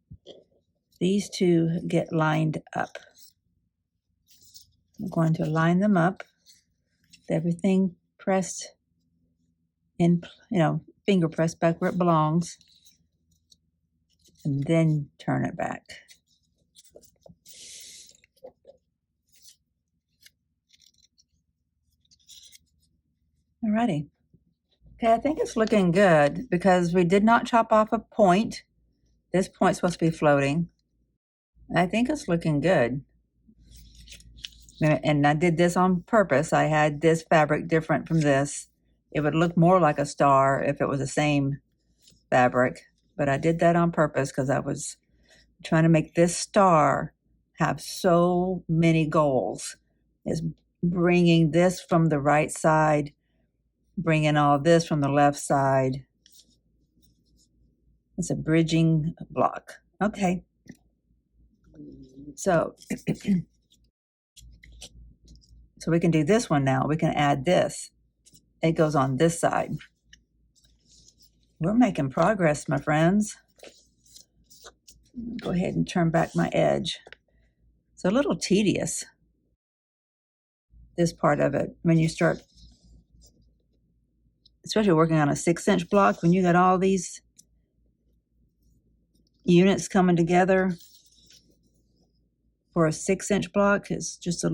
These two get lined up. I'm going to line them up with everything pressed in, finger pressed back where it belongs, and then turn it back. Alrighty. Okay, I think it's looking good because we did not chop off a point. This point's supposed to be floating. I think it's looking good. And I did this on purpose. I had this fabric different from this. It would look more like a star if it was the same fabric, but I did that on purpose because I was trying to make this star have so many goals. Is bringing this from the right side, bringing all this from the left side. It's a bridging block. Okay. So we can do this one now. We can add this. It goes on this side. We're making progress, my friends. Go ahead and turn back my edge. It's a little tedious, this part of it, when you start, especially working on a 6-inch block, when you got all these units coming together for a 6-inch block. It's just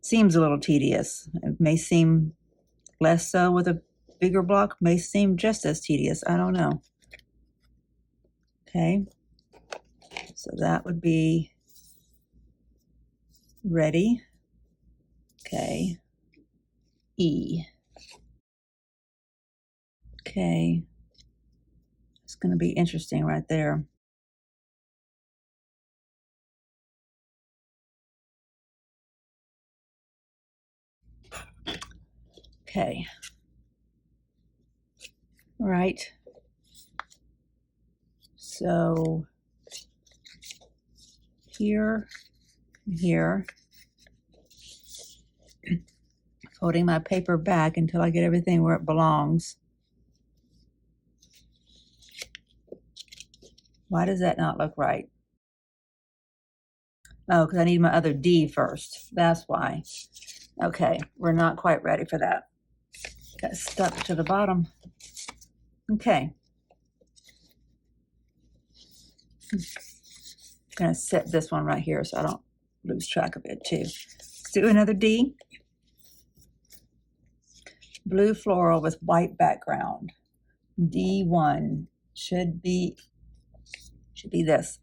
seems a little tedious. It may seem less so with a bigger block, may seem just as tedious. I don't know. Okay, so that would be Ready? Okay. E. Okay. It's going to be interesting right there. Okay. Right. So here, here, holding my paper back until I get everything where it belongs. Why does that not look right? Oh, because I need my other D first. That's why. Okay, we're not quite ready for that. Got stuck to the bottom. Okay. I'm going to set this one right here so I don't lose track of it too. Let's do another D. Blue floral with white background. D1 should be this.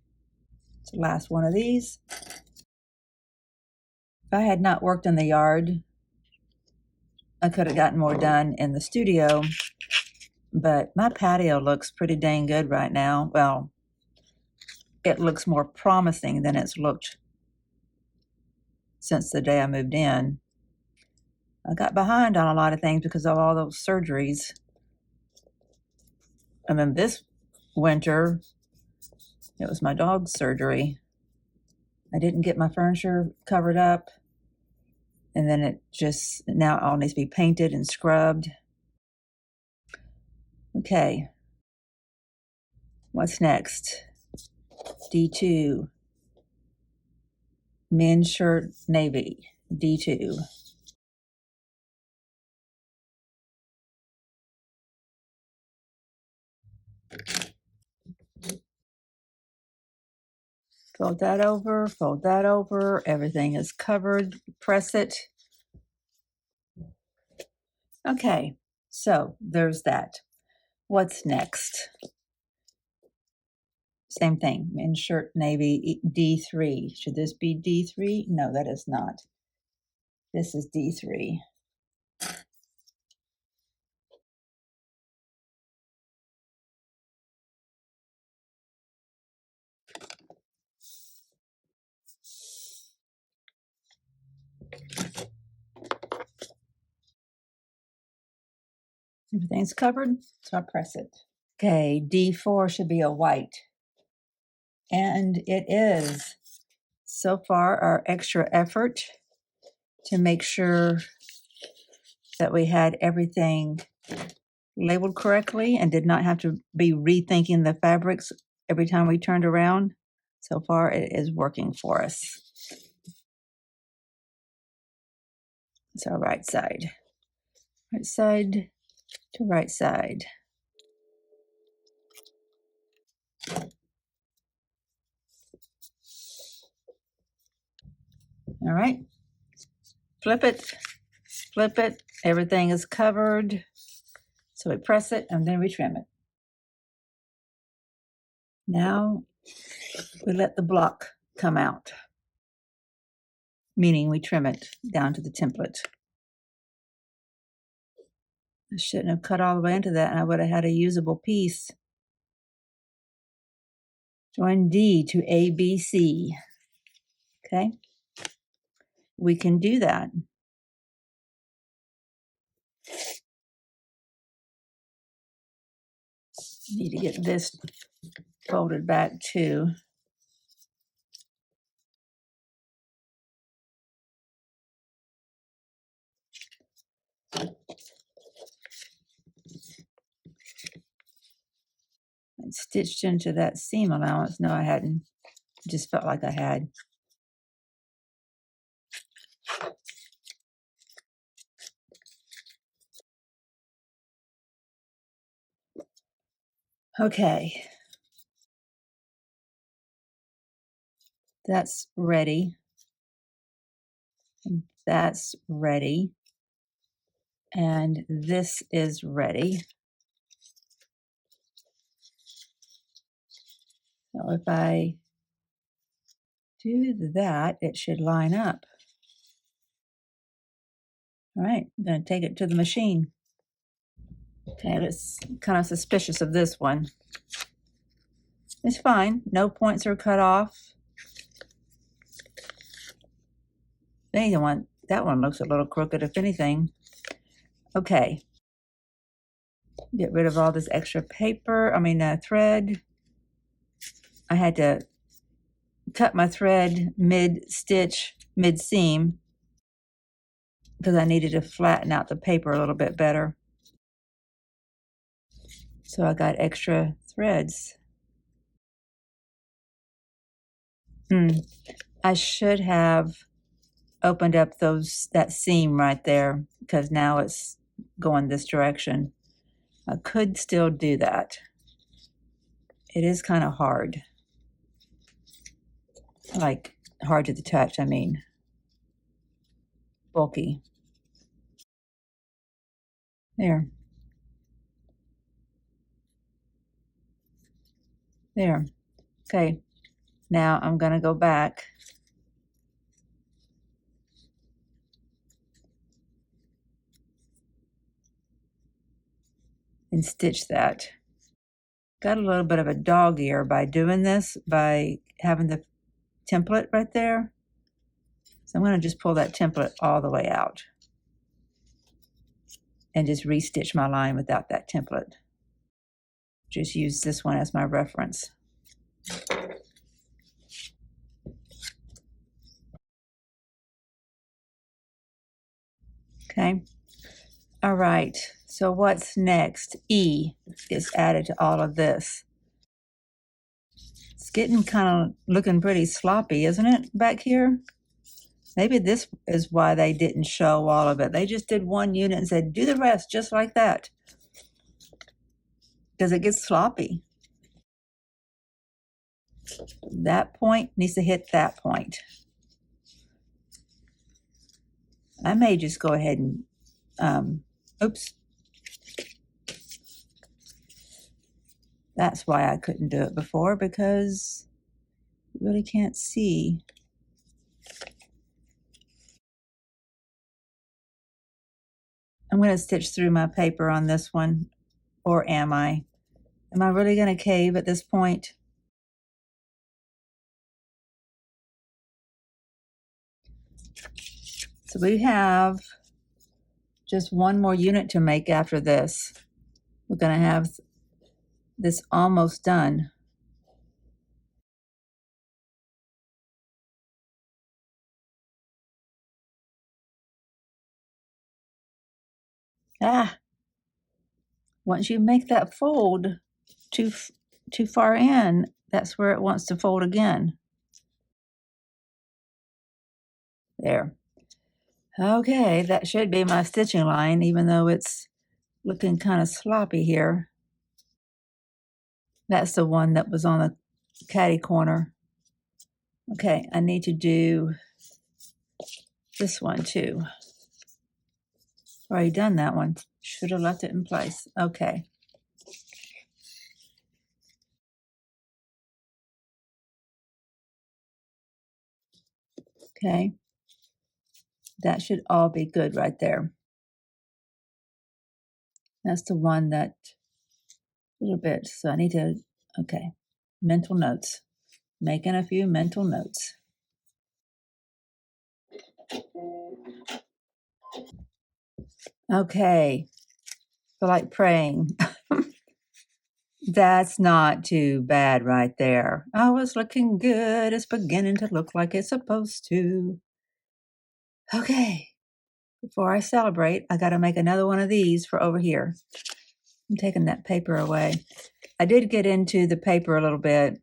It's the last one of these. If I had not worked in the yard, I could have gotten more done in the studio, but my patio looks pretty dang good right now. Well, it looks more promising than it's looked since the day I moved in. I got behind on a lot of things because of all those surgeries. And then this winter, it was my dog's surgery. I didn't get my furniture covered up. And then it just, now it all needs to be painted and scrubbed. Okay. What's next? D2. Men's shirt, navy. D2. Fold that over. Everything is covered. Press it. Okay, so there's that. What's next? Same thing. Men's shirt, navy, D3. Should this be D3? No, that is not. This is D3. Everything's covered, so I press it. Okay, D4 should be a white. And it is. So far, our extra effort to make sure that we had everything labeled correctly and did not have to be rethinking the fabrics every time we turned around. So far, it is working for us. It's our right side. Right side to right side. All right. Flip it. Flip it. Everything is covered. So we press it and then we trim it. Now we let the block come out, meaning we trim it down to the template. I shouldn't have cut all the way into that, and I would have had a usable piece. Join D to ABC. Okay, we can do that. Need to get this folded back too. And stitched into that seam allowance. No, I hadn't. Just felt like I had. Okay. That's ready. And that's ready. And this is ready. So if I do that, it should line up. All right, I'm going to take it to the machine. Okay, it's kind of suspicious of this one. It's fine. No points are cut off. Anyone, that one looks a little crooked, if anything. Okay. Get rid of all this extra paper, thread. I had to cut my thread mid-stitch, mid-seam, because I needed to flatten out the paper a little bit better. So I got extra threads. I should have opened up that seam right there, because now it's going this direction. I could still do that. It is kind of hard. Like, hard to the touch, I mean. Bulky. There. There. Okay. Now I'm going to go back and stitch that. Got a little bit of a dog ear by doing this, by having the template right there. So I'm going to just pull that template all the way out and just restitch my line without that template. Just use this one as my reference. Okay. All right. So what's next? E is added to all of this. It's getting kind of looking pretty sloppy, isn't it, back here? Maybe this is why they didn't show all of it. They just did one unit and said, do the rest just like that. Because it gets sloppy. That point needs to hit that point. I may just go ahead and, oops. That's why I couldn't do it before, because you really can't see. I'm going to stitch through my paper on this one, or am I? Am I really going to cave at this point? So we have just one more unit to make after this. We're going to have this almost done. Once you make that fold too far in, that's where it wants to fold again. There. Okay, that should be my stitching line, even though it's looking kind of sloppy here. That's the one that was on the catty corner. Okay, I need to do this one too. Already done that one. Should have left it in place. Okay. Okay. That should all be good right there. That's the one that, a little bit, so I need to, okay, mental notes. Making a few mental notes. Okay, feel like praying. That's not too bad right there. Oh, it's looking good. It's beginning to look like it's supposed to. Okay, before I celebrate, I got to make another one of these for over here. I'm taking that paper away. I did get into the paper a little bit.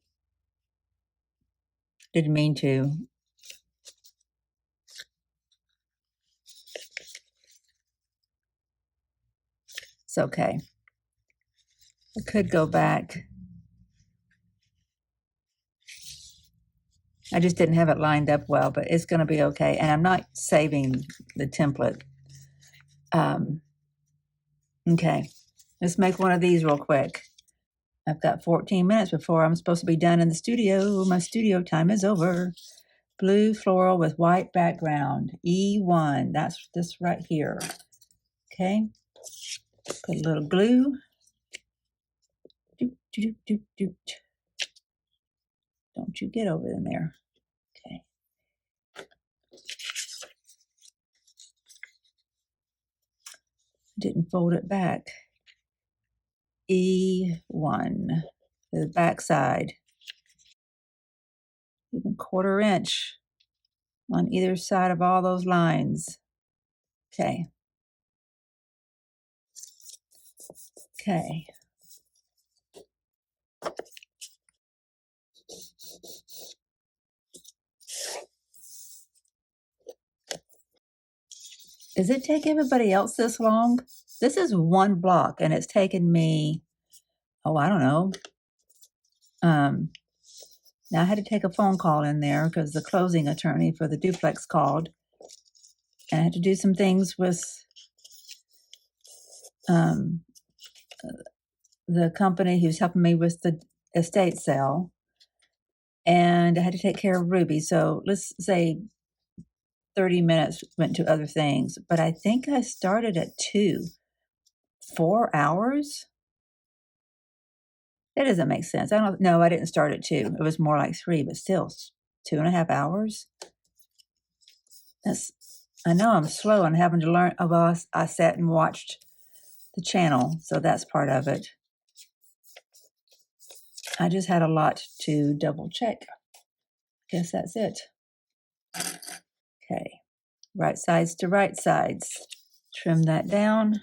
Didn't mean to. It's okay. I could go back. I just didn't have it lined up well, but it's going to be okay. And I'm not saving the template. Okay, let's make one of these real quick. I've got 14 minutes before I'm supposed to be done in the studio. My studio time is over. Blue floral with white background, E1. That's this right here. Okay. Put a little glue. Doot, doot, doot, doot. Don't you get over in there. Okay. Didn't fold it back. E1. The back side. Even 1/4 inch on either side of all those lines. Okay. Okay. Does it take everybody else this long? This is one block and it's taken me, oh, I don't know. Now I had to take a phone call in there because the closing attorney for the duplex called. And I had to do some things with the company who's helping me with the estate sale. And I had to take care of Ruby. So let's say 30 minutes went to other things. But I think I started at 2. 4 hours? That doesn't make sense. No, I didn't start at 2. It was more like 3, but still 2.5 hours. I know I'm slow on having to learn. Well, I sat and watched the channel, so that's part of it. I just had a lot to double check. Guess that's it. Okay, right sides to right sides. Trim that down.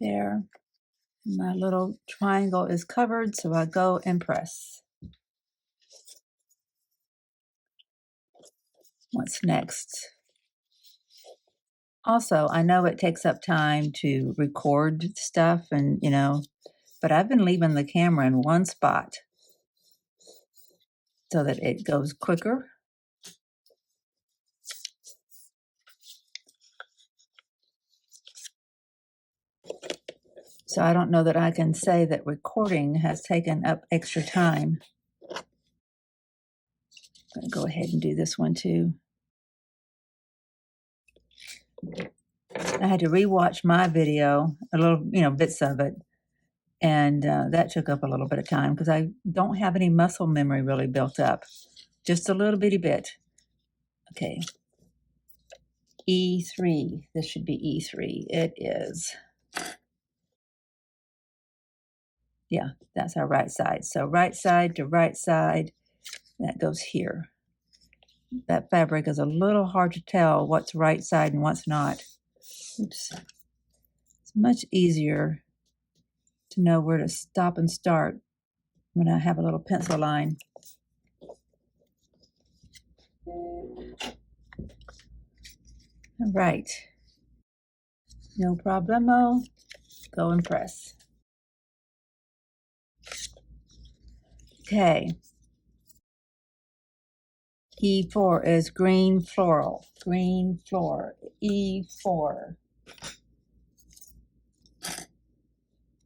There. My little triangle is covered, so I go and press. What's next? Also, I know it takes up time to record stuff and, but I've been leaving the camera in one spot so that it goes quicker. So I don't know that I can say that recording has taken up extra time. I'm going to go ahead and do this one too. I had to rewatch my video, a little, bits of it. And that took up a little bit of time because I don't have any muscle memory really built up. Just a little bitty bit. Okay. E3. This should be E3. It is. Yeah, that's our right side. So right side to right side, that goes here. That fabric is a little hard to tell what's right side and what's not. Oops. It's much easier to know where to stop and start when I have a little pencil line. All right. No problemo. Go and press. Okay. E4 is green floral. Green floor. E4.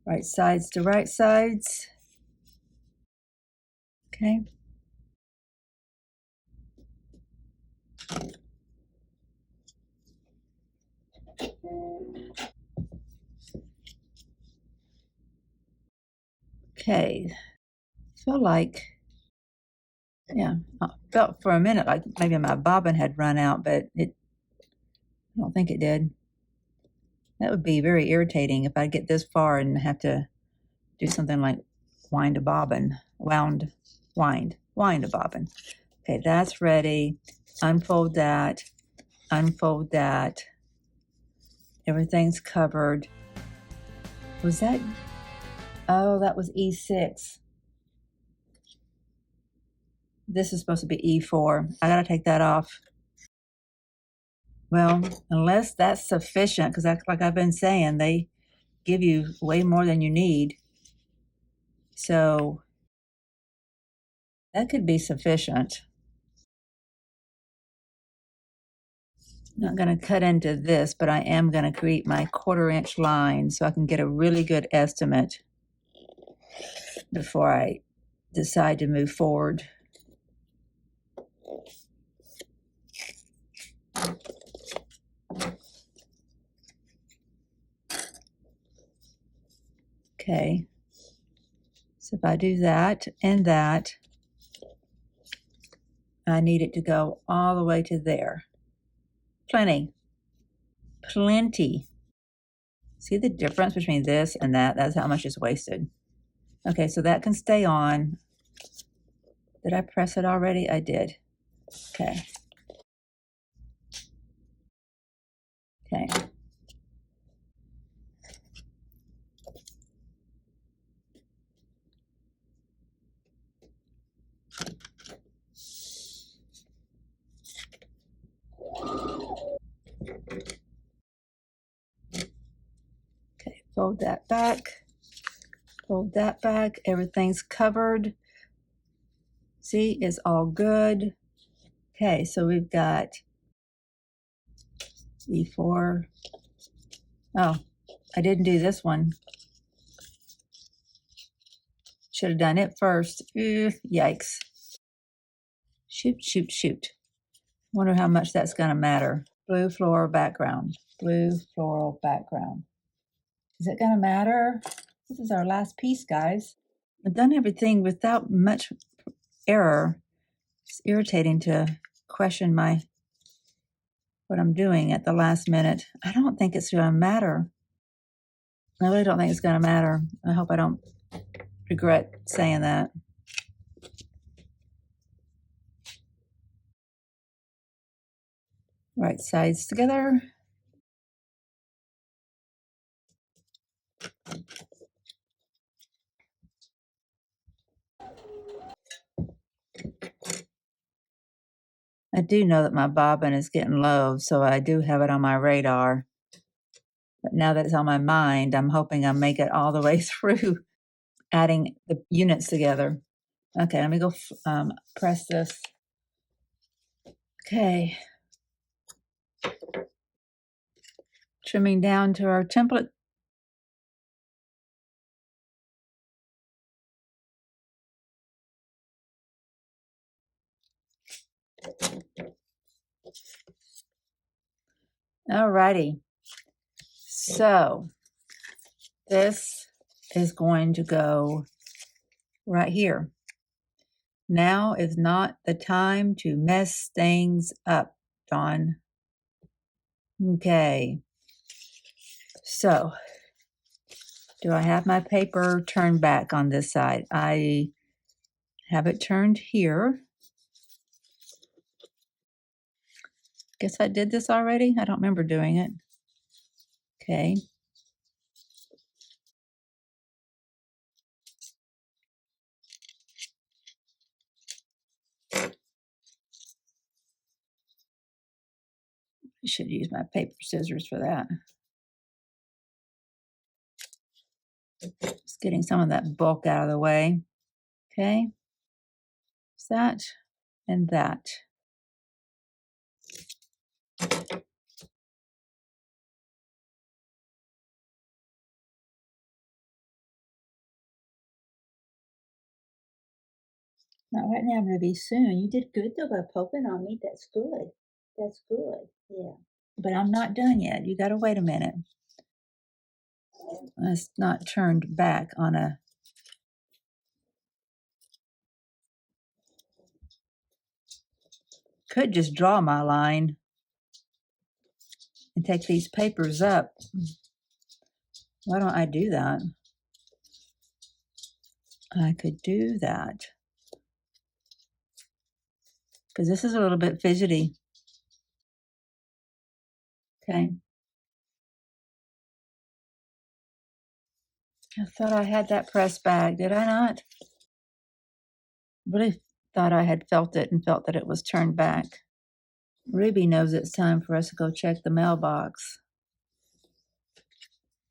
Right sides to right sides. Okay. Okay. Feel like, yeah, I felt for a minute like maybe my bobbin had run out, but I don't think it did. That would be very irritating if I get this far and have to do something like wind a bobbin, wind a bobbin. Okay, that's ready. Unfold that, unfold that. Everything's covered. Was that, oh, that was E6. This is supposed to be E4. I gotta take that off. Well, unless that's sufficient, because like I've been saying, they give you way more than you need. So that could be sufficient. Not going to cut into this, but I am going to create my 1/4 inch line so I can get a really good estimate before I decide to move forward. Okay, so if I do that and that, I need it to go all the way to there. Plenty. See the difference between this and that? That's how much is wasted. Okay, so that can stay on. Did I press it already? I did. Okay. Okay. Okay, fold that back. Fold that back. Everything's covered. See, it's all good. Okay, so we've got E4. Oh, I didn't do this one. Should have done it first. Yikes. Shoot. Wonder how much that's going to matter. Blue floral background. Blue floral background. Is it going to matter? This is our last piece, guys. I've done everything without much error. It's irritating to question what I'm doing at the last minute. I don't think it's going to matter. I really don't think it's going to matter. I hope I don't regret saying that. Right sides together. I do know that my bobbin is getting low, so I do have it on my radar. But now that it's on my mind, I'm hoping I make it all the way through adding the units together. Okay, let me go press this. Okay. Trimming down to our template. Alrighty. So this is going to go right here. Now is not the time to mess things up, Dawn. Okay. So do I have my paper turned back on this side? I have it turned here. Guess I did this already. I don't remember doing it. Okay. I should use my paper scissors for that. Just getting some of that bulk out of the way. Okay. It's that and that. Not right now, Ruby. Soon. You did good though by poking on me. That's good. That's good. Yeah. But I'm not done yet. You got to wait a minute. It's not turned back on a. Could just draw my line and take these papers up. Why don't I do that? I could do that. Because this is a little bit fidgety. Okay. I thought I had that pressed back. Did I not? Really thought I had felt it and felt that it was turned back. Ruby knows it's time for us to go check the mailbox.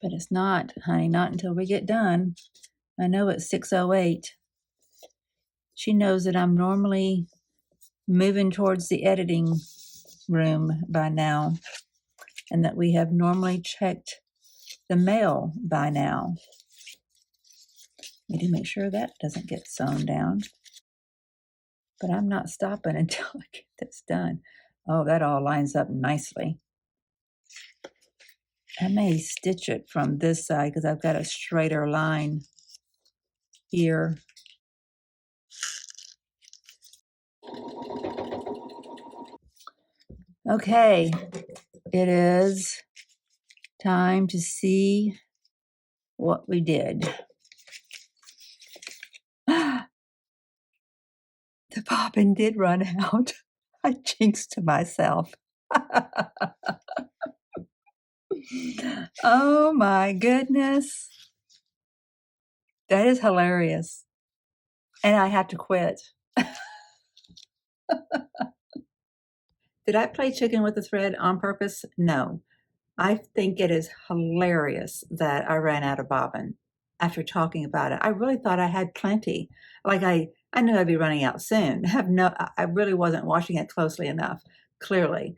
But it's not, honey, not until we get done. I know it's 6:08. She knows that I'm normally moving towards the editing room by now, and that we have normally checked the mail by now. Need to make sure that doesn't get sewn down. But I'm not stopping until I get this done. Oh, that all lines up nicely. I may stitch it from this side because I've got a straighter line here. Okay, it is time to see what we did. The bobbin did run out. I jinxed myself. Oh my goodness. That is hilarious. And I have to quit. Did I play chicken with the thread on purpose? No. I think it is hilarious that I ran out of bobbin after talking about it. I really thought I had plenty. Like I knew I'd be running out soon. I really wasn't watching it closely enough, clearly.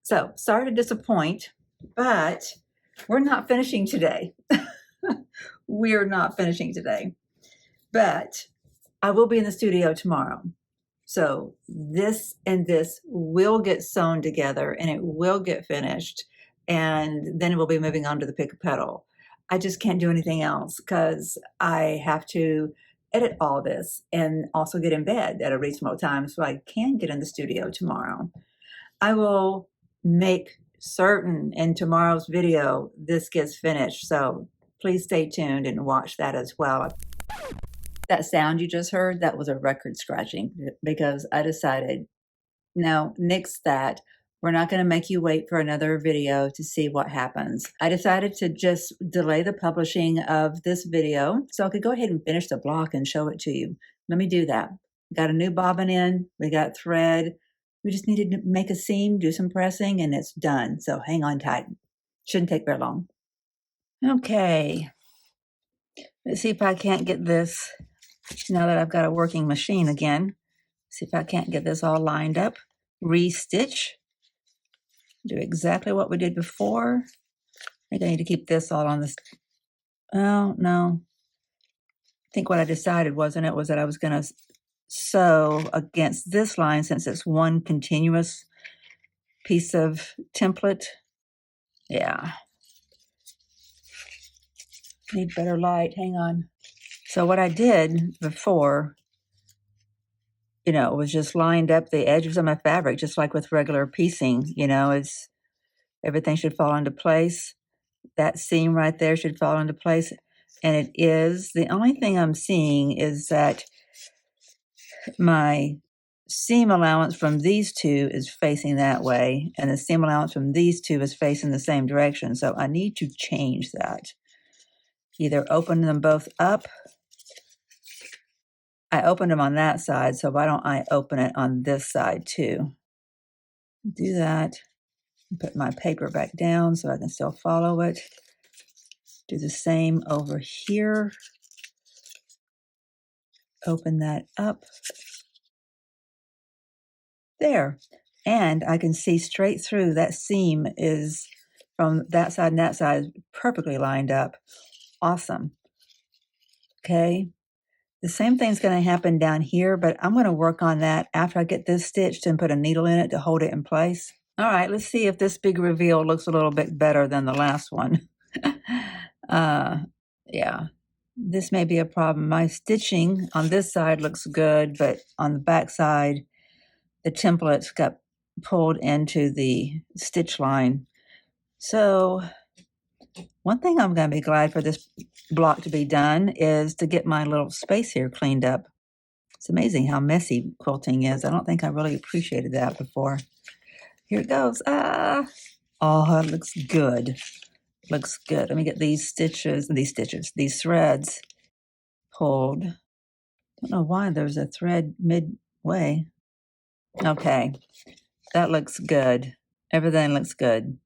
So sorry to disappoint, but we're not finishing today. We're not finishing today, but I will be in the studio tomorrow. So this and this will get sewn together and it will get finished. And then we'll be moving on to the Pick A Petal. I just can't do anything else because I have to edit all this and also get in bed at a reasonable time so I can get in the studio tomorrow. I will make certain in tomorrow's video this gets finished. So please stay tuned and watch that as well. That sound you just heard, that was a record scratching because I decided, no, nix that. We're not going to make you wait for another video to see what happens. I decided to just delay the publishing of this video so I could go ahead and finish the block and show it to you. Let me do that. Got a new bobbin in, we got thread. We just needed to make a seam, do some pressing, and it's done. So hang on tight. Shouldn't take very long. Okay. Let's see if I can't get this, now that I've got a working machine again. See if I can't get this all lined up. Re-stitch. Do exactly what we did before. I think I need to keep this all on this. Oh, no. I think what I decided was that I was going to sew against this line since it's one continuous piece of template. Yeah. Need better light. Hang on. So what I did before, was just lined up the edges of my fabric, just like with regular piecing. It's everything should fall into place. That seam right there should fall into place. And it is. The only thing I'm seeing is that my seam allowance from these two is facing that way, and the seam allowance from these two is facing the same direction. So I need to change that. Either open them both up. I opened them on that side, so why don't I open it on this side too? Do that. Put my paper back down so I can still follow it. Do the same over here. Open that up. There. And I can see straight through. That seam is from that side and that side perfectly lined up. Awesome. Okay. The same thing's going to happen down here, but I'm going to work on that after I get this stitched and put a needle in it to hold it in place. All right, let's see if this big reveal looks a little bit better than the last one. Yeah, this may be a problem. My stitching on this side looks good, but on the back side, the templates got pulled into the stitch line. So one thing I'm going to be glad for this block to be done is to get my little space here cleaned up. It's amazing how messy quilting is. I don't think I really appreciated that before. Here it goes. Oh, it looks good. Looks good. Let me get these threads pulled. Don't know why there's a thread midway. Okay, that looks good. Everything looks good.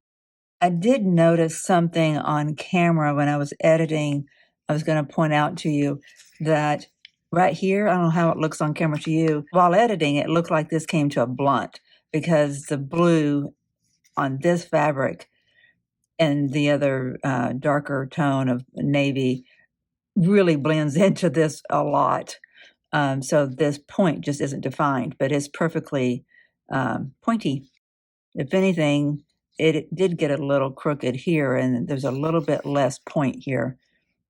I did notice something on camera when I was editing. I was going to point out to you that right here, I don't know how it looks on camera to you. While editing, it looked like this came to a blunt. because the blue on this fabric and the other darker tone of navy really blends into this a lot. So this point just isn't defined, but it's perfectly pointy. If anything, it did get a little crooked here, and there's a little bit less point here.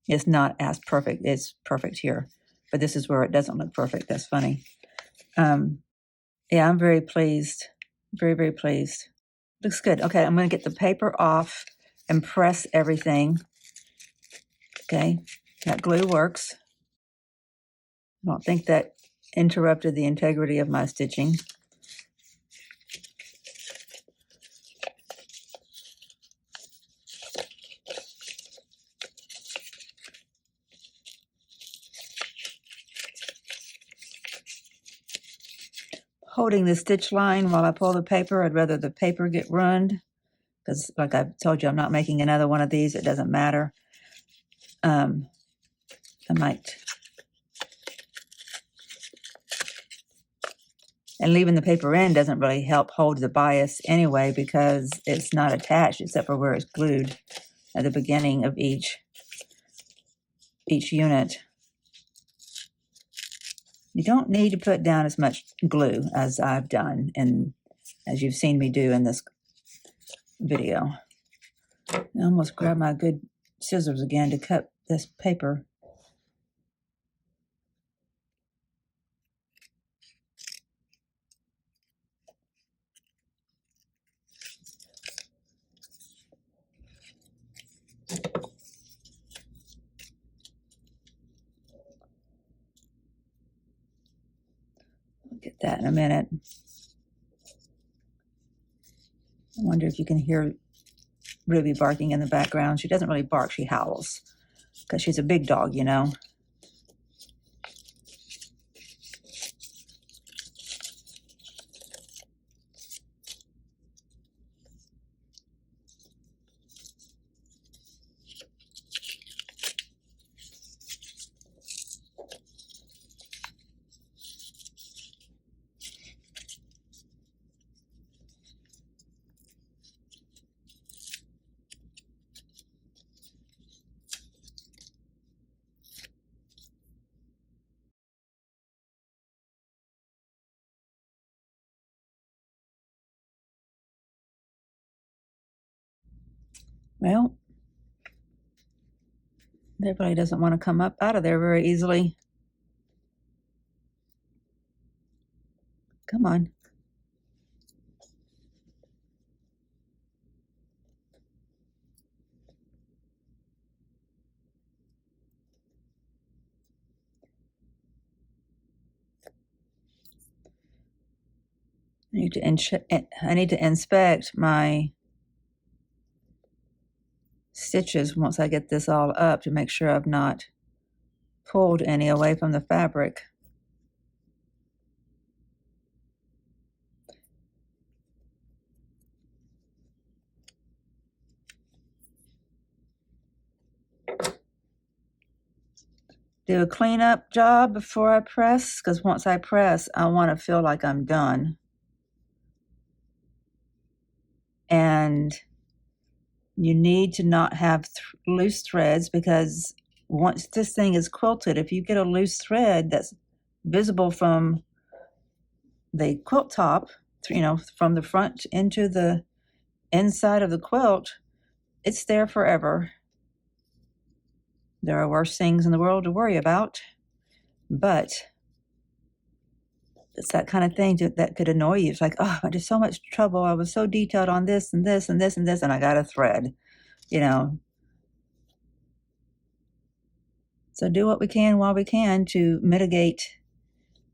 It's not as perfect. It's perfect here, but this is where it doesn't look perfect. That's funny. Yeah, I'm very pleased. Very, very pleased. Looks good. Okay, I'm going to get the paper off and press everything. Okay, that glue works. I don't think that interrupted the integrity of my stitching. Holding the stitch line while I pull the paper. I'd rather the paper get ruined because, like I've told you, I'm not making another one of these. It doesn't matter. I might. And leaving the paper in doesn't really help hold the bias anyway because it's not attached except for where it's glued at the beginning of each unit. You don't need to put down as much glue as I've done and as you've seen me do in this video. I almost grabbed my good scissors again to cut this paper. We'll get that in a minute. I wonder if you can hear Ruby barking in the background. She doesn't really bark, she howls because she's a big dog, you know. Well, that really doesn't want to come up out of there very easily. Come on. I need to inspect my stitches once I get this all up to make sure I've not pulled any away from the fabric. Do a cleanup job before I press, because once I press, I want to feel like I'm done. And you need to not have loose threads, because once this thing is quilted, if you get a loose thread that's visible from the quilt top, you know, from the front into the inside of the quilt, it's there forever. There are worse things in the world to worry about, but it's that kind of thing that could annoy you. It's like, oh, I did so much trouble. I was so detailed on this and this and this and this, and I got a thread, you know. So do what we can while we can to mitigate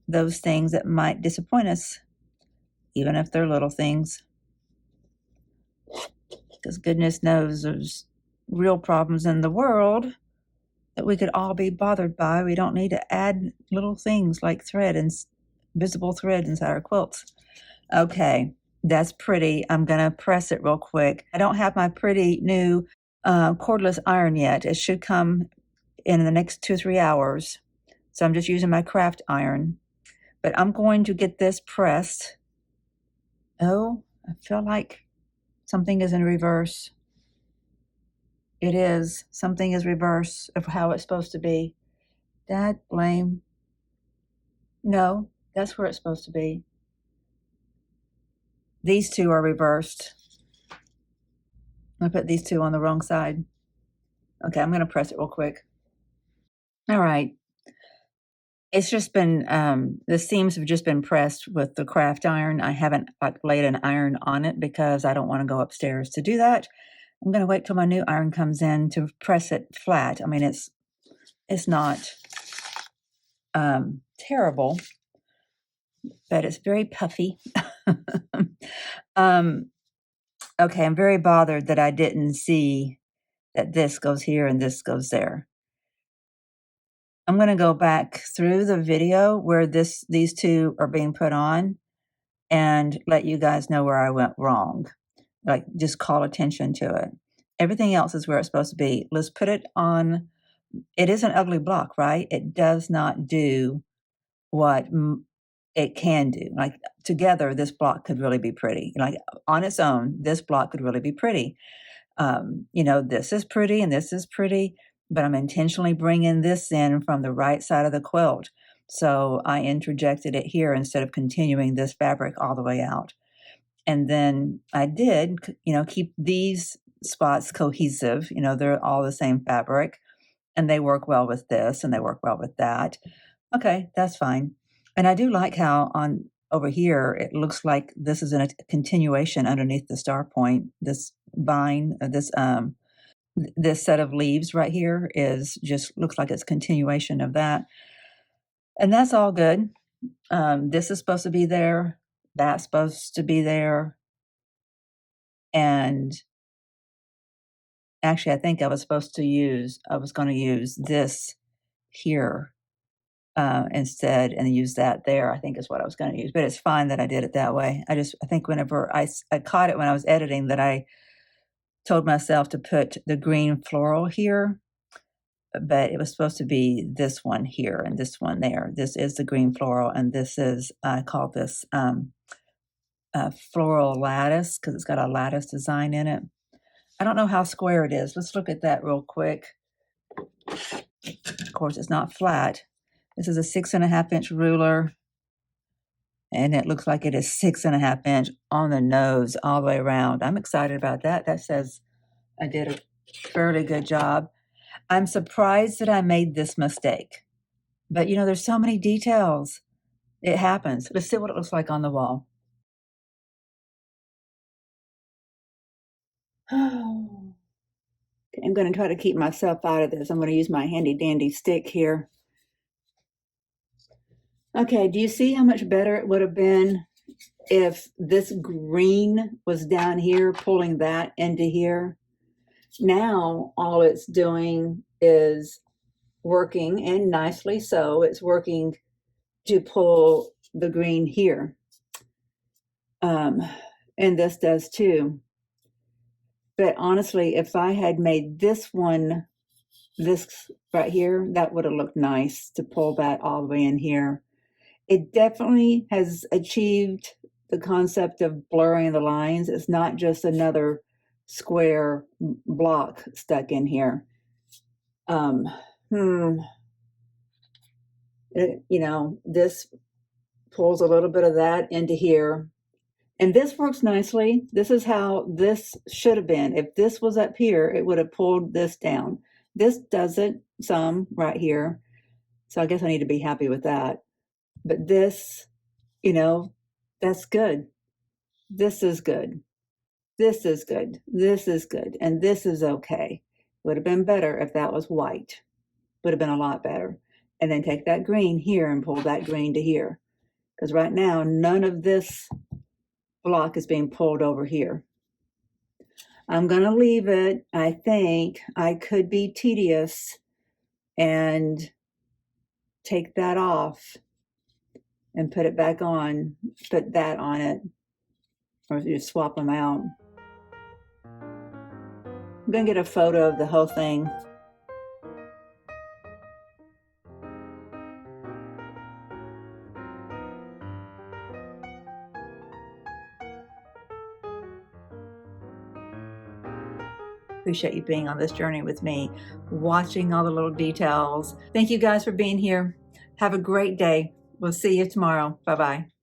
those things that might disappoint us, even if they're little things. Because goodness knows there's real problems in the world that we could all be bothered by. We don't need to add little things like thread and visible thread inside our quilts. Okay, that's pretty. I'm going to press it real quick. I don't have my pretty new cordless iron yet. It should come in the next 2 or 3 hours. So I'm just using my craft iron. But I'm going to get this pressed Oh, I feel like something is in reverse. It is. Something is reverse of how it's supposed to be. Dad, blame. No, that's where it's supposed to be. These two are reversed. I put these two on the wrong side. Okay, I'm going to press it real quick. All right. It's just been, the seams have just been pressed with the craft iron. I haven't like laid an iron on it because I don't want to go upstairs to do that. I'm going to wait till my new iron comes in to press it flat. I mean, it's not terrible, but it's very puffy. Okay, I'm very bothered that I didn't see that this goes here and this goes there. I'm going to go back through the video where these two are being put on and let you guys know where I went wrong. Like, just call attention to it. Everything else is where it's supposed to be. Let's put it on. It is an ugly block, right? It does not do what it can do. Like, together, this block could really be pretty. Like, on its own, this block could really be pretty. This is pretty and this is pretty, but I'm intentionally bringing this in from the right side of the quilt. So I interjected it here instead of continuing this fabric all the way out. And then I did, keep these spots cohesive. They're all the same fabric and they work well with this and they work well with that. Okay, that's fine. And I do like how over here, it looks like this is a continuation underneath the star point. This vine, this set of leaves right here looks like it's continuation of that. And that's all good. This is supposed to be there. That's supposed to be there. And actually, I think I was going to use this here instead and use that there, I think is what I was going to use. But it's fine that I did it that way. I think whenever I caught it when I was editing that I told myself to put the green floral here, but it was supposed to be this one here and this one there. This is the green floral, and this is, I call this floral lattice because it's got a lattice design in it. I don't know how square it is. Let's look at that real quick. Of course, it's not flat. This is a 6.5-inch ruler, and it looks like it is 6.5-inch on the nose all the way around. I'm excited about that. That says I did a fairly good job. I'm surprised that I made this mistake, but there's so many details. It happens. Let's see what it looks like on the wall. Oh, I'm going to try to keep myself out of this. I'm going to use my handy dandy stick here. Okay, do you see how much better it would have been if this green was down here, pulling that into here? Now, all it's doing is working, and nicely so, it's working to pull the green here. And this does too. But honestly, if I had made this right here, that would have looked nice to pull that all the way in here. It definitely has achieved the concept of blurring the lines. It's not just another square block stuck in here. This pulls a little bit of that into here. And this works nicely. This is how this should have been. If this was up here, it would have pulled this down. This does it some right here. So I guess I need to be happy with that. But this, that's good. This is good. This is good. This is good. And this is okay. Would have been better if that was white. Would have been a lot better. And then take that green here and pull that green to here. Because right now, none of this block is being pulled over here. I'm going to leave it. I think I could be tedious and take that off and put it back on, put that on it, or just swap them out. I'm going to get a photo of the whole thing. appreciate you being on this journey with me, watching all the little details. Thank you guys for being here. Have a great day. We'll see you tomorrow. Bye-bye.